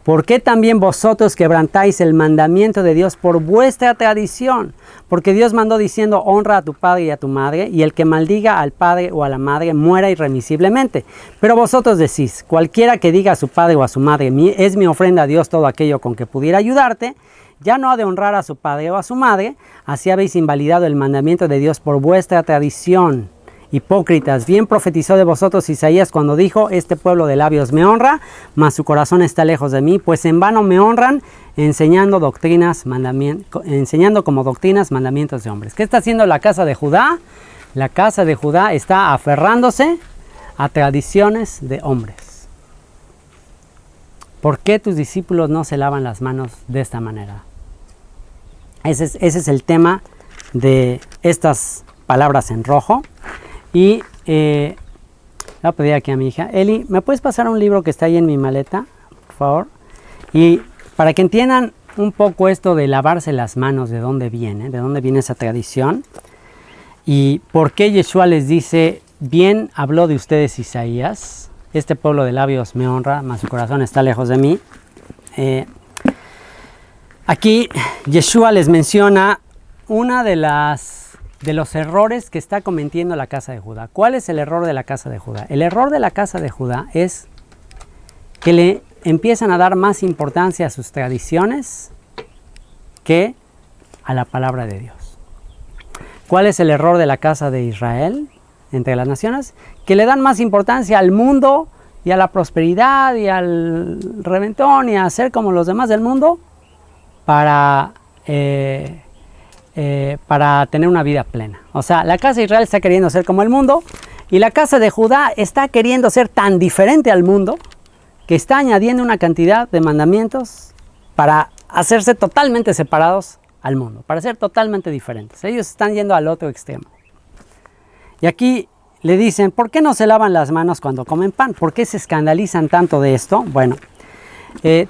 ¿por qué también vosotros quebrantáis el mandamiento de Dios por vuestra tradición? Porque Dios mandó diciendo, honra a tu padre y a tu madre, y el que maldiga al padre o a la madre muera irremisiblemente. Pero vosotros decís, cualquiera que diga a su padre o a su madre, es mi ofrenda a Dios todo aquello con que pudiera ayudarte, ya no ha de honrar a su padre o a su madre, así habéis invalidado el mandamiento de Dios por vuestra tradición. Hipócritas, bien profetizó de vosotros Isaías cuando dijo, este pueblo de labios me honra, mas su corazón está lejos de mí, pues en vano me honran, enseñando como doctrinas mandamientos de hombres. ¿Qué está haciendo la casa de Judá? La casa de Judá está aferrándose a tradiciones de hombres. ¿Por qué tus discípulos no se lavan las manos de esta manera? Ese es el tema de estas palabras en rojo. Y le voy a pedir aquí a mi hija, Eli, ¿me puedes pasar un libro que está ahí en mi maleta, por favor? Y para que entiendan un poco esto de lavarse las manos, de dónde viene esa tradición, y por qué Yeshua les dice, bien habló de ustedes Isaías, este pueblo de labios me honra, mas su corazón está lejos de mí. Aquí Yeshua les menciona una de los errores que está cometiendo la casa de Judá. ¿Cuál es el error de la casa de Judá? El error de la casa de Judá es que le empiezan a dar más importancia a sus tradiciones que a la palabra de Dios. ¿Cuál es el error de la casa de Israel entre las naciones? Que le dan más importancia al mundo y a la prosperidad y al reventón y a ser como los demás del mundo para tener una vida plena. O sea, la casa de Israel está queriendo ser como el mundo y la casa de Judá está queriendo ser tan diferente al mundo que está añadiendo una cantidad de mandamientos para hacerse totalmente separados al mundo, para ser totalmente diferentes. Ellos están yendo al otro extremo. Y aquí le dicen, ¿por qué no se lavan las manos cuando comen pan? ¿Por qué se escandalizan tanto de esto? Bueno,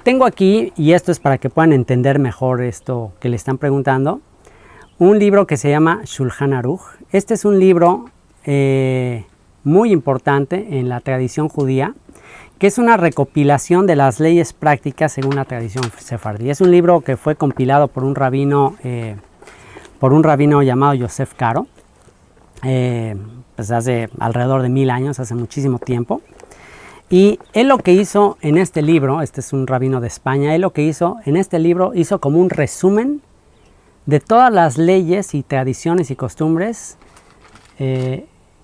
tengo aquí, y esto es para que puedan entender mejor esto que le están preguntando, un libro que se llama Shulchan Aruch. Este es un libro muy importante en la tradición judía, que es una recopilación de las leyes prácticas según la tradición sefardí. Es un libro que fue compilado por un rabino llamado Yosef Karo, pues hace alrededor de 1000 años, hace muchísimo tiempo. Y él lo que hizo en este libro, este es un rabino de España, él lo que hizo en este libro hizo como un resumen de todas las leyes y tradiciones y costumbres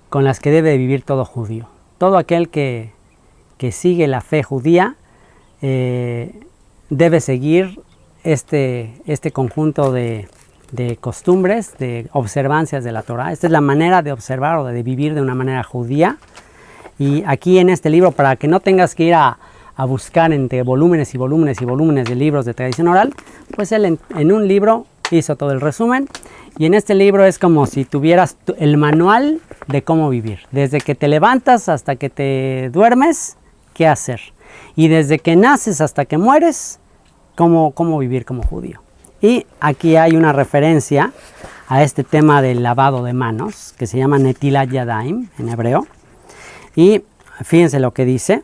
con las que debe vivir todo judío. Todo aquel que sigue la fe judía debe seguir este conjunto de costumbres, de observancias de la Torah. Esta es la manera de observar o de vivir de una manera judía. Y aquí en este libro, para que no tengas que ir a buscar entre volúmenes y volúmenes y volúmenes de libros de tradición oral, pues él en un libro hizo todo el resumen. Y en este libro es como si tuvieras el manual de cómo vivir. Desde que te levantas hasta que te duermes, qué hacer. Y desde que naces hasta que mueres, cómo vivir como judío. Y aquí hay una referencia a este tema del lavado de manos, que se llama Netilat Yadayim en hebreo. Y fíjense lo que dice.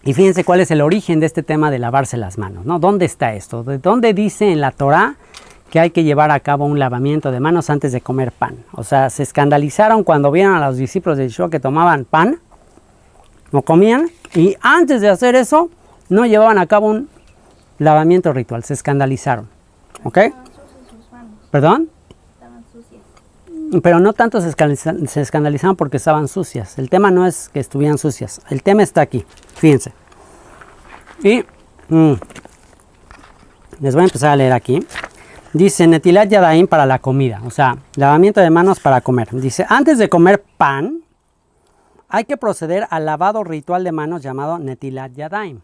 Y fíjense cuál es el origen de este tema de lavarse las manos, ¿no? ¿Dónde está esto? ¿De dónde dice en la Torah que hay que llevar a cabo un lavamiento de manos antes de comer pan? O sea, se escandalizaron cuando vieron a los discípulos de Yeshua que tomaban pan, no comían, y antes de hacer eso, no llevaban a cabo un lavamiento ritual. Se escandalizaron. ¿Ok? ¿Perdón? Estaban sucias. Pero no tanto se escandalizaron porque estaban sucias. El tema no es que estuvieran sucias. El tema está aquí. Fíjense. Y les voy a empezar a leer aquí. Dice Netilat Yadayim para la comida. O sea, lavamiento de manos para comer. Dice, antes de comer pan, hay que proceder al lavado ritual de manos llamado Netilat Yadayim.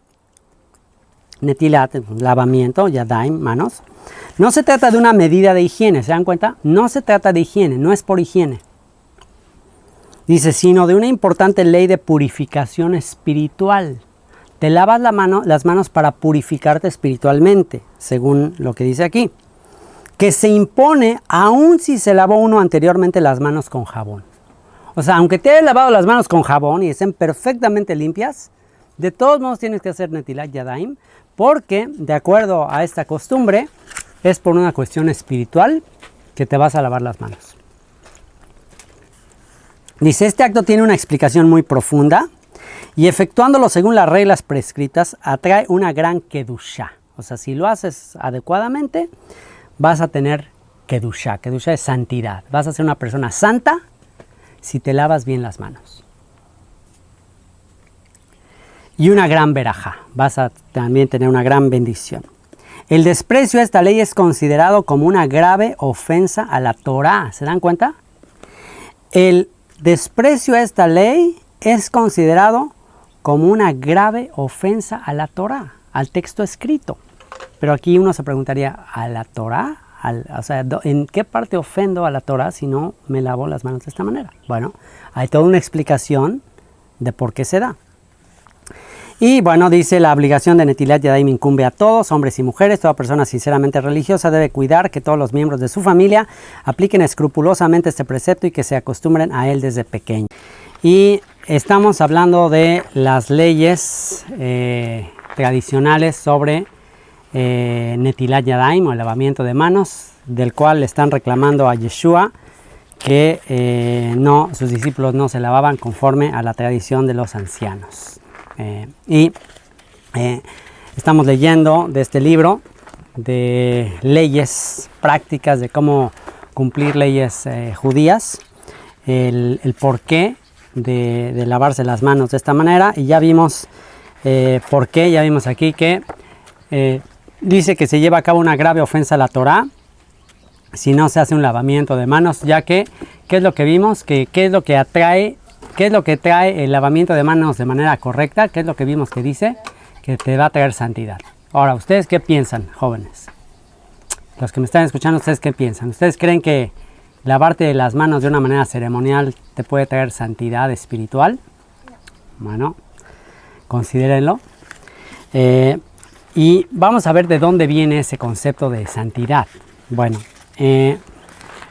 Netilat, lavamiento, yadaim, manos. No se trata de una medida de higiene, ¿se dan cuenta? No se trata de higiene, no es por higiene. Dice, sino de una importante ley de purificación espiritual. Te lavas las manos para purificarte espiritualmente, según lo que dice aquí. Que se impone aun si se lavó uno anteriormente las manos con jabón. O sea, aunque te hayas lavado las manos con jabón y estén perfectamente limpias, de todos modos tienes que hacer Netilat Yadayim, porque de acuerdo a esta costumbre, es por una cuestión espiritual que te vas a lavar las manos. Dice, este acto tiene una explicación muy profunda y efectuándolo según las reglas prescritas, atrae una gran kedushá. O sea, si lo haces adecuadamente, vas a tener kedushá. Kedushá es santidad. Vas a ser una persona santa si te lavas bien las manos. Y una gran verajá. Vas a también tener una gran bendición. El desprecio a esta ley es considerado como una grave ofensa a la Torá. ¿Se dan cuenta? El desprecio a esta ley es considerado como una grave ofensa a la Torá, al texto escrito. Pero aquí uno se preguntaría, ¿a la Torá? O sea, ¿en qué parte ofendo a la Torá si no me lavo las manos de esta manera? Bueno, hay toda una explicación de por qué se da. Y bueno, dice, la obligación de Netilat Yadayim incumbe a todos, hombres y mujeres. Toda persona sinceramente religiosa debe cuidar que todos los miembros de su familia apliquen escrupulosamente este precepto y que se acostumbren a él desde pequeño. Y estamos hablando de las leyes tradicionales sobre Netilat Yadayim o el lavamiento de manos, del cual le están reclamando a Yeshua que sus discípulos no se lavaban conforme a la tradición de los ancianos. Estamos leyendo de este libro de leyes prácticas de cómo cumplir leyes judías, el porqué de lavarse las manos de esta manera, y ya vimos por qué. Ya vimos aquí que dice que se lleva a cabo una grave ofensa a la Torá si no se hace un lavamiento de manos, ya que, ¿qué es lo que vimos? ¿Qué es lo que atrae? ¿Qué es lo que trae el lavamiento de manos de manera correcta? ¿Qué es lo que vimos que dice? Que te va a traer santidad. Ahora, ¿ustedes qué piensan, jóvenes? Los que me están escuchando, ¿ustedes qué piensan? ¿Ustedes creen que lavarte las manos de una manera ceremonial te puede traer santidad espiritual? Bueno, considérenlo. Y vamos a ver de dónde viene ese concepto de santidad. Bueno,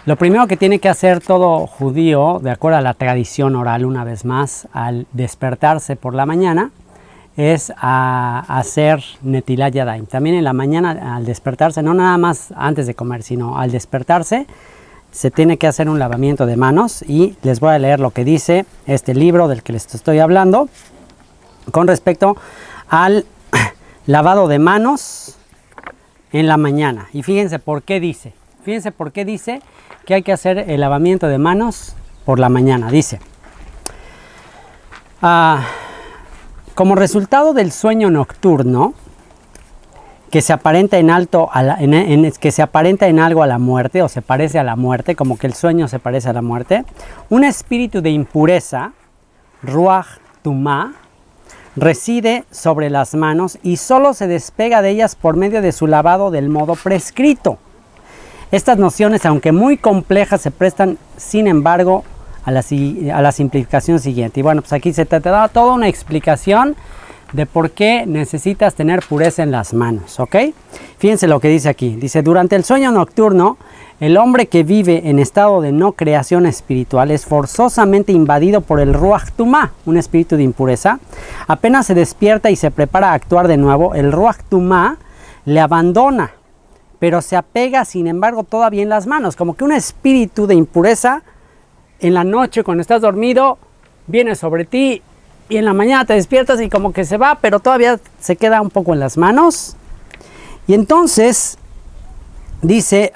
lo primero que tiene que hacer todo judío, de acuerdo a la tradición oral, una vez más, al despertarse por la mañana, es a hacer Netilat Yadayim. También en la mañana, al despertarse, no nada más antes de comer, sino al despertarse, se tiene que hacer un lavamiento de manos. Y les voy a leer lo que dice este libro del que les estoy hablando con respecto al lavado de manos en la mañana. Y fíjense por qué dice. Fíjense por qué dice que hay que hacer el lavamiento de manos por la mañana. Dice, como resultado del sueño nocturno, que se aparenta en algo a la muerte, o se parece a la muerte, como que el sueño se parece a la muerte, un espíritu de impureza, Ruach Tumá, reside sobre las manos y solo se despega de ellas por medio de su lavado del modo prescrito. Estas nociones, aunque muy complejas, se prestan, sin embargo, a la simplificación siguiente. Y bueno, pues aquí se te da toda una explicación de por qué necesitas tener pureza en las manos, ¿ok? Fíjense lo que dice aquí. Dice, durante el sueño nocturno, el hombre que vive en estado de no creación espiritual es forzosamente invadido por el Ruach Tumá, un espíritu de impureza. Apenas se despierta y se prepara a actuar de nuevo, el Ruach Tumá le abandona, pero se apega, sin embargo, todavía en las manos. Como que un espíritu de impureza en la noche, cuando estás dormido, viene sobre ti y en la mañana te despiertas y como que se va, pero todavía se queda un poco en las manos. Y entonces dice,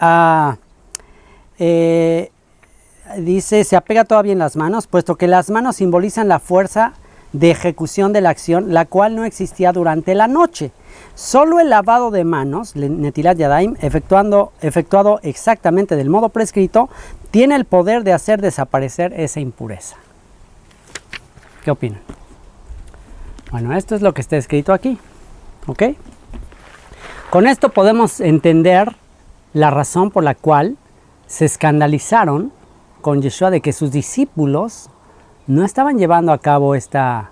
se apega todavía en las manos, puesto que las manos simbolizan la fuerza de ejecución de la acción, la cual no existía durante la noche. Solo el lavado de manos, Netilat Yadayim, efectuado exactamente del modo prescrito, tiene el poder de hacer desaparecer esa impureza. ¿Qué opinan? Bueno, esto es lo que está escrito aquí, ¿ok? Con esto podemos entender la razón por la cual se escandalizaron con Yeshua de que sus discípulos no estaban llevando a cabo esta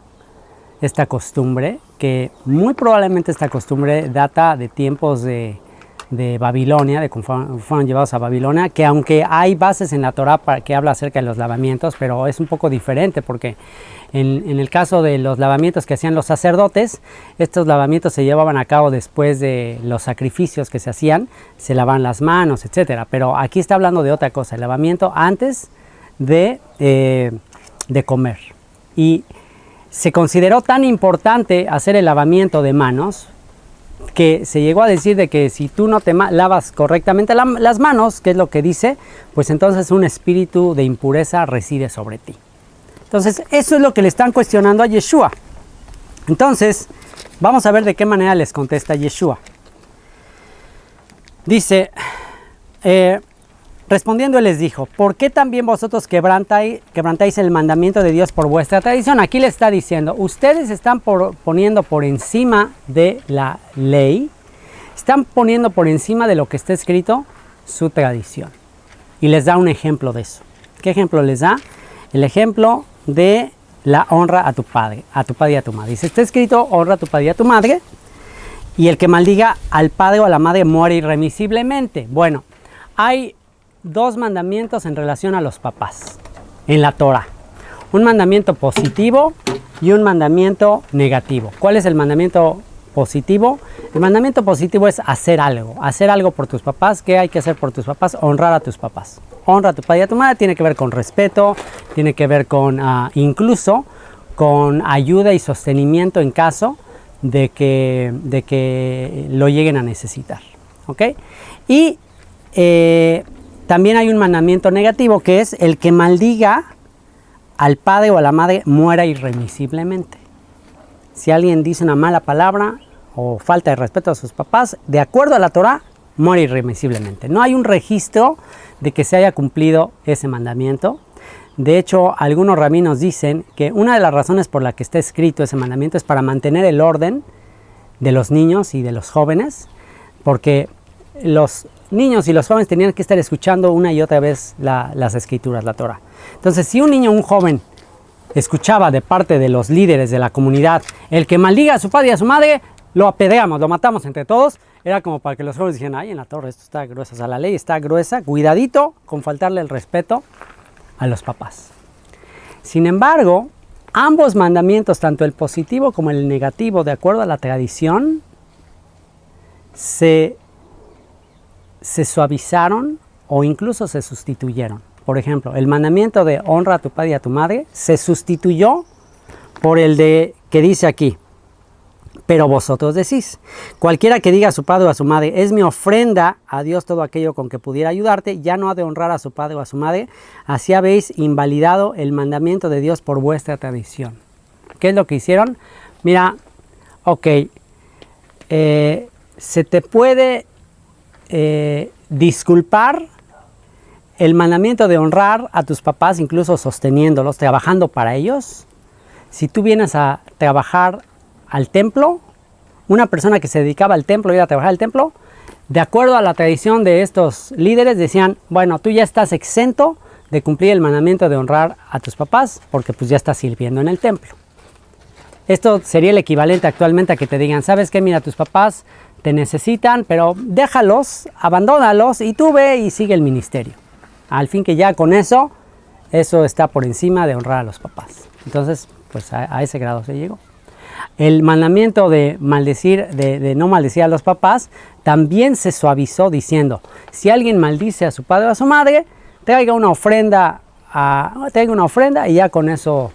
costumbre, que muy probablemente esta costumbre data de tiempos de Babilonia, de cómo fueron llevados a Babilonia, que aunque hay bases en la Torah que habla acerca de los lavamientos, pero es un poco diferente porque en el caso de los lavamientos que hacían los sacerdotes, estos lavamientos se llevaban a cabo después de los sacrificios que se hacían, se lavaban las manos, etc. Pero aquí está hablando de otra cosa, el lavamiento antes de comer. Y se consideró tan importante hacer el lavamiento de manos que se llegó a decir de que si tú no te lavas correctamente las manos, que es lo que dice, pues entonces un espíritu de impureza reside sobre ti. Entonces eso es lo que le están cuestionando a Yeshua. Entonces vamos a ver de qué manera les contesta Yeshua. Dice, respondiendo él les dijo, ¿por qué también vosotros quebrantáis el mandamiento de Dios por vuestra tradición? Aquí le está diciendo, ustedes están poniendo por encima de la ley, están poniendo por encima de lo que está escrito su tradición. Y les da un ejemplo de eso. ¿Qué ejemplo les da? El ejemplo de la honra a tu padre y a tu madre. Dice, está escrito, honra a tu padre y a tu madre, y el que maldiga al padre o a la madre muere irremisiblemente. Bueno, hay dos mandamientos en relación a los papás en la Torah. Un mandamiento positivo y un mandamiento negativo. ¿Cuál es el mandamiento positivo? El mandamiento positivo es hacer algo por tus papás. ¿Qué hay que hacer por tus papás? Honrar a tus papás. Honra a tu padre y a tu madre. Tiene que ver con respeto, tiene que ver con incluso con ayuda y sostenimiento en caso de que lo lleguen a necesitar. ¿Ok? Y también hay un mandamiento negativo que es el que maldiga al padre o a la madre muera irremisiblemente. Si alguien dice una mala palabra o falta de respeto a sus papás, de acuerdo a la Torah, muere irremisiblemente. No hay un registro de que se haya cumplido ese mandamiento. De hecho, algunos rabinos dicen que una de las razones por la que está escrito ese mandamiento es para mantener el orden de los niños y de los jóvenes, porque los niños y los jóvenes tenían que estar escuchando una y otra vez las escrituras, la Torah. Entonces, si un niño o un joven escuchaba de parte de los líderes de la comunidad, el que maldiga a su padre y a su madre, lo apedreamos, lo matamos entre todos, era como para que los jóvenes dijeran, ay, en la Torah esto está grueso, o sea, la ley está gruesa, cuidadito con faltarle el respeto a los papás. Sin embargo, ambos mandamientos, tanto el positivo como el negativo, de acuerdo a la tradición, se suavizaron o incluso se sustituyeron. Por ejemplo, el mandamiento de honra a tu padre y a tu madre se sustituyó por el de que dice aquí, pero vosotros decís, cualquiera que diga a su padre o a su madre, es mi ofrenda a Dios todo aquello con que pudiera ayudarte, ya no ha de honrar a su padre o a su madre, así habéis invalidado el mandamiento de Dios por vuestra tradición. ¿Qué es lo que hicieron? Mira, ok, se te puede disculpar el mandamiento de honrar a tus papás, incluso sosteniéndolos, trabajando para ellos. Si tú vienes a trabajar al templo, una persona que se dedicaba al templo, iba a trabajar al templo, de acuerdo a la tradición de estos líderes, decían, bueno, tú ya estás exento de cumplir el mandamiento de honrar a tus papás, porque pues ya estás sirviendo en el templo. Esto sería el equivalente actualmente a que te digan, ¿sabes qué? Mira, tus papás te necesitan, pero déjalos, abandónalos y tú ve y sigue el ministerio. Al fin que ya con eso está por encima de honrar a los papás. Entonces, pues a ese grado se llegó. El mandamiento de maldecir, de no maldecir a los papás, también se suavizó diciendo, si alguien maldice a su padre o a su madre, traiga una ofrenda y ya con eso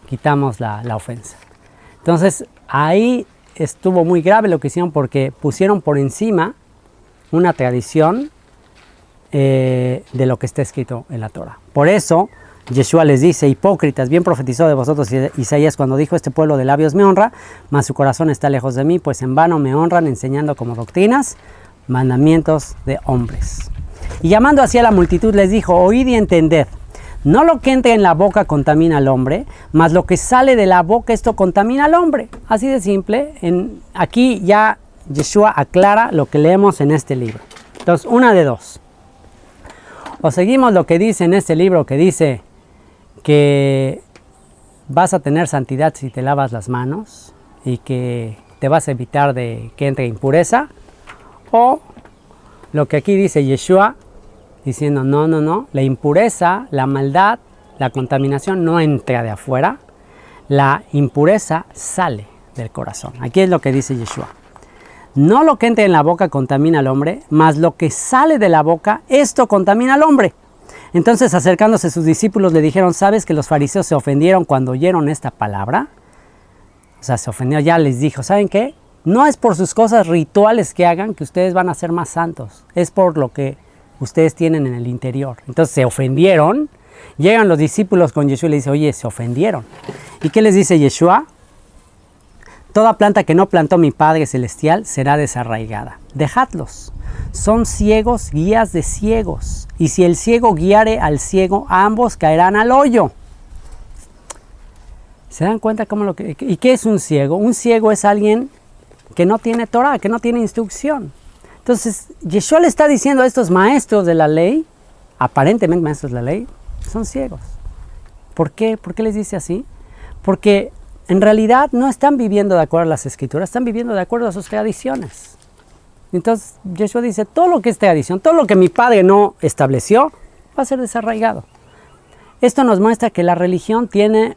quitamos la ofensa. Entonces, ahí estuvo muy grave lo que hicieron porque pusieron por encima una tradición de lo que está escrito en la Torah. Por eso, Yeshua les dice, hipócritas, bien profetizó de vosotros Isaías cuando dijo, este pueblo de labios me honra, mas su corazón está lejos de mí, pues en vano me honran enseñando como doctrinas mandamientos de hombres. Y llamando así a la multitud les dijo, oíd y entended, no lo que entra en la boca contamina al hombre, mas lo que sale de la boca esto contamina al hombre. Así de simple. Aquí ya Yeshua aclara lo que leemos en este libro. Entonces, una de dos. O seguimos lo que dice en este libro, que dice que vas a tener santidad si te lavas las manos y que te vas a evitar de que entre impureza. O lo que aquí dice Yeshua, diciendo no, la impureza, la maldad, la contaminación no entra de afuera, la impureza sale del corazón. Aquí es lo que dice Yeshua. No lo que entra en la boca contamina al hombre, mas lo que sale de la boca, esto contamina al hombre. Entonces, acercándose sus discípulos, le dijeron, ¿sabes que los fariseos se ofendieron cuando oyeron esta palabra? O sea, se ofendió, ya les dijo, ¿saben qué? No es por sus cosas rituales que hagan que ustedes van a ser más santos, es por lo que ustedes tienen en el interior. Entonces se ofendieron, llegan los discípulos con Yeshua y le dicen, oye, se ofendieron. ¿Y qué les dice Yeshua? Toda planta que no plantó mi Padre Celestial será desarraigada. Dejadlos. Son ciegos, guías de ciegos. Y si el ciego guiare al ciego, ambos caerán al hoyo. ¿Se dan cuenta cómo lo que... ¿Y qué es un ciego? Un ciego es alguien que no tiene Torah, que no tiene instrucción. Entonces, Yeshua le está diciendo a estos maestros de la ley, aparentemente maestros de la ley, son ciegos. ¿Por qué? ¿Por qué les dice así? Porque en realidad no están viviendo de acuerdo a las escrituras, están viviendo de acuerdo a sus tradiciones. Entonces, Yeshua dice, todo lo que es tradición, todo lo que mi Padre no estableció, va a ser desarraigado. Esto nos muestra que la religión tiene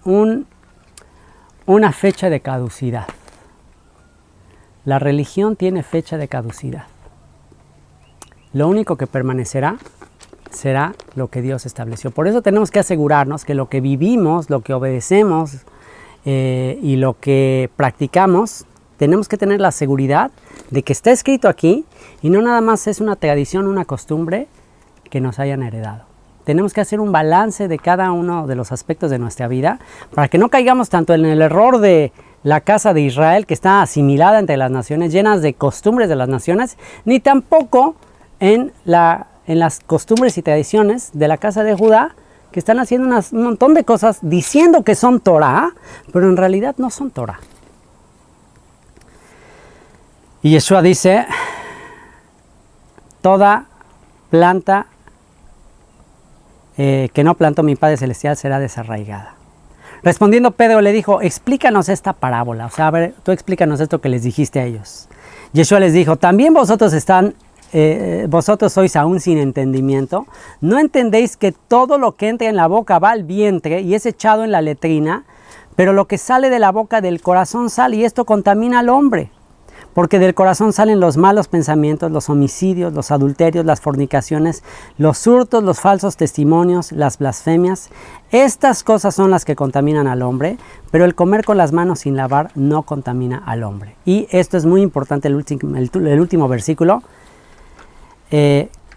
una fecha de caducidad. La religión tiene fecha de caducidad. Lo único que permanecerá será lo que Dios estableció. Por eso tenemos que asegurarnos que lo que vivimos, lo que obedecemos y lo que practicamos, tenemos que tener la seguridad de que está escrito aquí y no nada más es una tradición, una costumbre que nos hayan heredado. Tenemos que hacer un balance de cada uno de los aspectos de nuestra vida para que no caigamos tanto en el error de la casa de Israel, que está asimilada entre las naciones, llenas de costumbres de las naciones, ni tampoco en las costumbres y tradiciones de la casa de Judá, que están haciendo un montón de cosas diciendo que son Torah, pero en realidad no son Torah. Y Yeshua dice, toda planta que no plantó mi Padre Celestial será desarraigada. Respondiendo Pedro le dijo, explícanos esta parábola, o sea, a ver, tú explícanos esto que les dijiste a ellos. Yeshua les dijo, también vosotros sois aún sin entendimiento, ¿no entendéis que todo lo que entra en la boca va al vientre y es echado en la letrina, pero lo que sale de la boca del corazón sale y esto contamina al hombre? Porque del corazón salen los malos pensamientos, los homicidios, los adulterios, las fornicaciones, los hurtos, los falsos testimonios, las blasfemias. Estas cosas son las que contaminan al hombre, pero el comer con las manos sin lavar no contamina al hombre. Y esto es muy importante, el último versículo.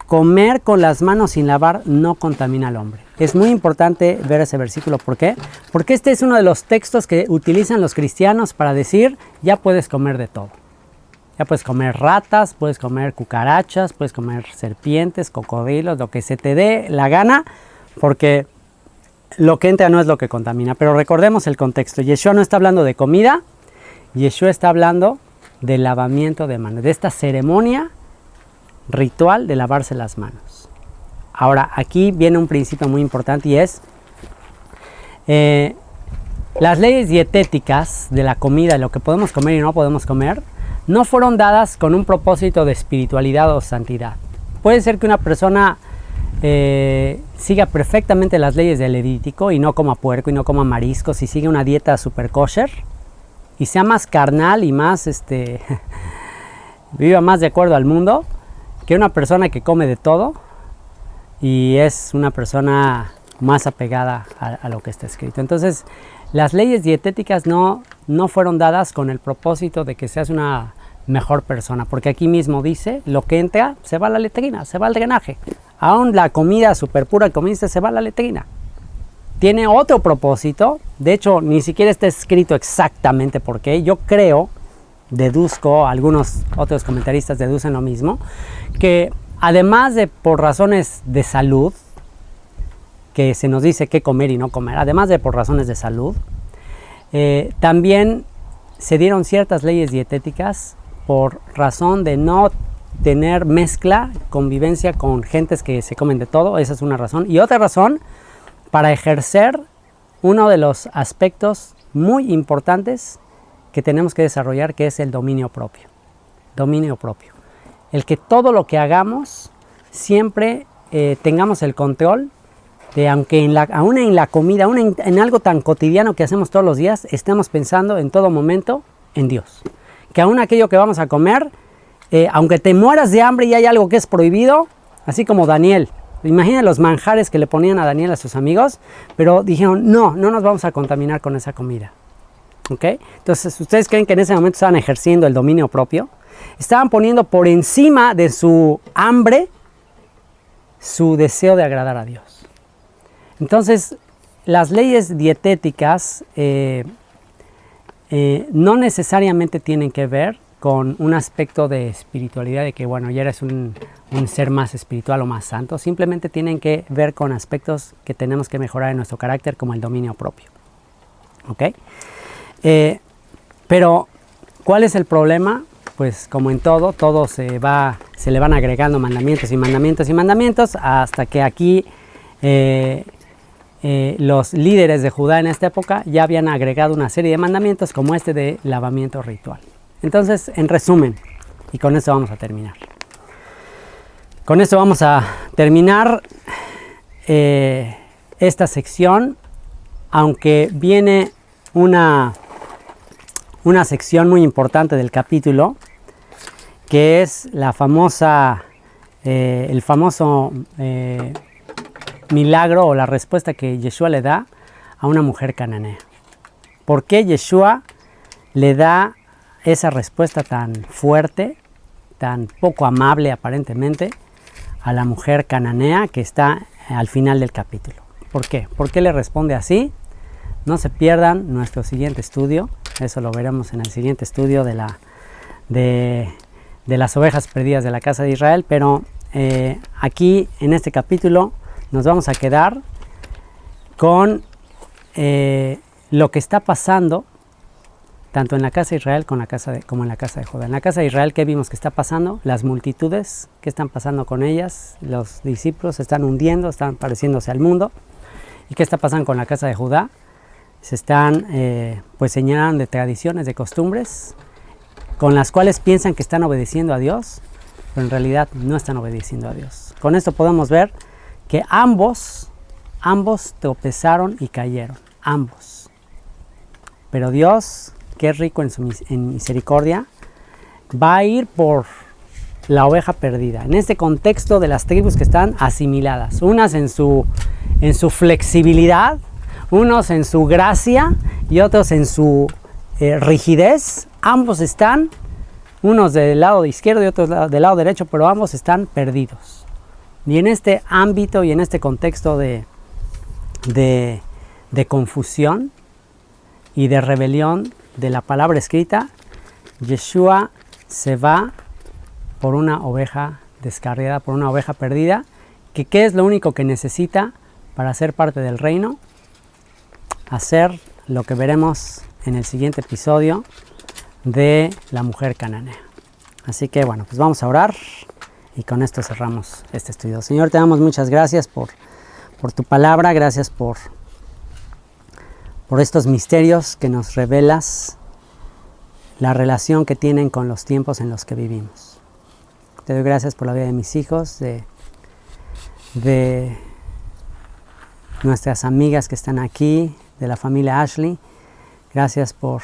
Comer con las manos sin lavar no contamina al hombre. Es muy importante ver ese versículo. ¿Por qué? Porque este es uno de los textos que utilizan los cristianos para decir, ya puedes comer de todo. Ya puedes comer ratas, puedes comer cucarachas, puedes comer serpientes, cocodrilos, lo que se te dé la gana, porque lo que entra no es lo que contamina. Pero recordemos el contexto. Yeshua no está hablando de comida, Yeshua está hablando de lavamiento de manos, de esta ceremonia ritual de lavarse las manos. Ahora, aquí viene un principio muy importante y es las leyes dietéticas de la comida, lo que podemos comer y no podemos comer, no fueron dadas con un propósito de espiritualidad o santidad. Puede ser que una persona siga perfectamente las leyes del Levítico y no coma puerco y no coma mariscos y sigue una dieta super kosher y sea más carnal y más viva más de acuerdo al mundo que una persona que come de todo y es una persona más apegada a lo que está escrito. Entonces, las leyes dietéticas no fueron dadas con el propósito de que seas una mejor persona, porque aquí mismo dice, lo que entra se va a la letrina, se va al drenaje. Aún la comida super pura que comiste se va a la letrina. Tiene otro propósito, de hecho ni siquiera está escrito exactamente por qué. Yo creo, deduzco, algunos otros comentaristas deducen lo mismo, que además de por razones de salud, que se nos dice qué comer y no comer, además de por razones de salud, también se dieron ciertas leyes dietéticas por razón de no tener mezcla, convivencia con gentes que se comen de todo. Esa es una razón. Y otra razón, para ejercer uno de los aspectos muy importantes que tenemos que desarrollar, que es el dominio propio. Dominio propio. El que todo lo que hagamos siempre tengamos el control de, aunque aún en la comida, aún en algo tan cotidiano que hacemos todos los días, estemos pensando en todo momento en Dios. Que aún aquello que vamos a comer, aunque te mueras de hambre y hay algo que es prohibido, así como Daniel. Imagina los manjares que le ponían a Daniel a sus amigos, pero dijeron, no nos vamos a contaminar con esa comida. ¿Ok? Entonces, ¿ustedes creen que en ese momento estaban ejerciendo el dominio propio? Estaban poniendo por encima de su hambre su deseo de agradar a Dios. Entonces, las leyes dietéticas no necesariamente tienen que ver con un aspecto de espiritualidad, de que bueno, ya eres un ser más espiritual o más santo. Simplemente tienen que ver con aspectos que tenemos que mejorar en nuestro carácter, como el dominio propio. ¿Ok? Pero, ¿cuál es el problema? Pues como en todo se le van agregando mandamientos y mandamientos y mandamientos, hasta que aquí los líderes de Judá en esta época ya habían agregado una serie de mandamientos como este de lavamiento ritual. Entonces, en resumen, y con esto vamos a terminar. Con esto vamos a terminar esta sección, aunque viene una sección muy importante del capítulo, que es la famosa, el famoso milagro o la respuesta que Yeshua le da a una mujer cananea. ¿Por qué Yeshua le da esa respuesta tan fuerte, tan poco amable aparentemente, a la mujer cananea que está al final del capítulo? ¿Por qué? ¿Por qué le responde así? No se pierdan nuestro siguiente estudio. Eso lo veremos en el siguiente estudio de las ovejas perdidas de la casa de Israel. Pero aquí en este capítulo nos vamos a quedar con lo que está pasando tanto en la casa de Israel como en la casa de Judá. En la casa de Israel, ¿qué vimos que está pasando? Las multitudes, ¿qué están pasando con ellas? Los discípulos se están hundiendo, están pareciéndose al mundo. ¿Y qué está pasando con la casa de Judá? Se están pues señalando de tradiciones, de costumbres, con las cuales piensan que están obedeciendo a Dios, pero en realidad no están obedeciendo a Dios. Con esto podemos ver que ambos tropezaron y cayeron, ambos. Pero Dios, que es rico en misericordia, va a ir por la oveja perdida. En este contexto de las tribus que están asimiladas, unas en su flexibilidad, unos en su gracia y otros en su rigidez. Ambos están, unos del lado izquierdo y otros del lado derecho, pero ambos están perdidos. Y en este ámbito y en este contexto de confusión y de rebelión de la palabra escrita, Yeshua se va por una oveja descarriada, por una oveja perdida, que ¿qué es lo único que necesita para ser parte del reino? Hacer lo que veremos en el siguiente episodio de la mujer cananea. Así que bueno, pues vamos a orar y con esto cerramos este estudio. Señor, te damos muchas gracias por tu palabra, gracias por estos misterios que nos revelas, la relación que tienen con los tiempos en los que vivimos. Te doy gracias por la vida de mis hijos, de nuestras amigas que están aquí, de la familia Ashley. Gracias por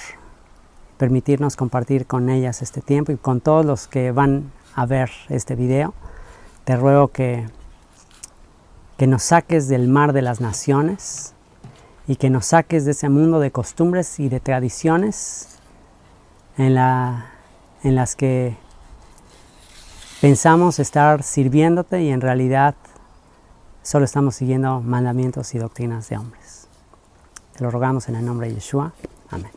permitirnos compartir con ellas este tiempo y con todos los que van a ver este video. Te ruego que nos saques del mar de las naciones y que nos saques de ese mundo de costumbres y de tradiciones en las que pensamos estar sirviéndote y en realidad solo estamos siguiendo mandamientos y doctrinas de hombres. Te lo rogamos en el nombre de Yeshua. Amén.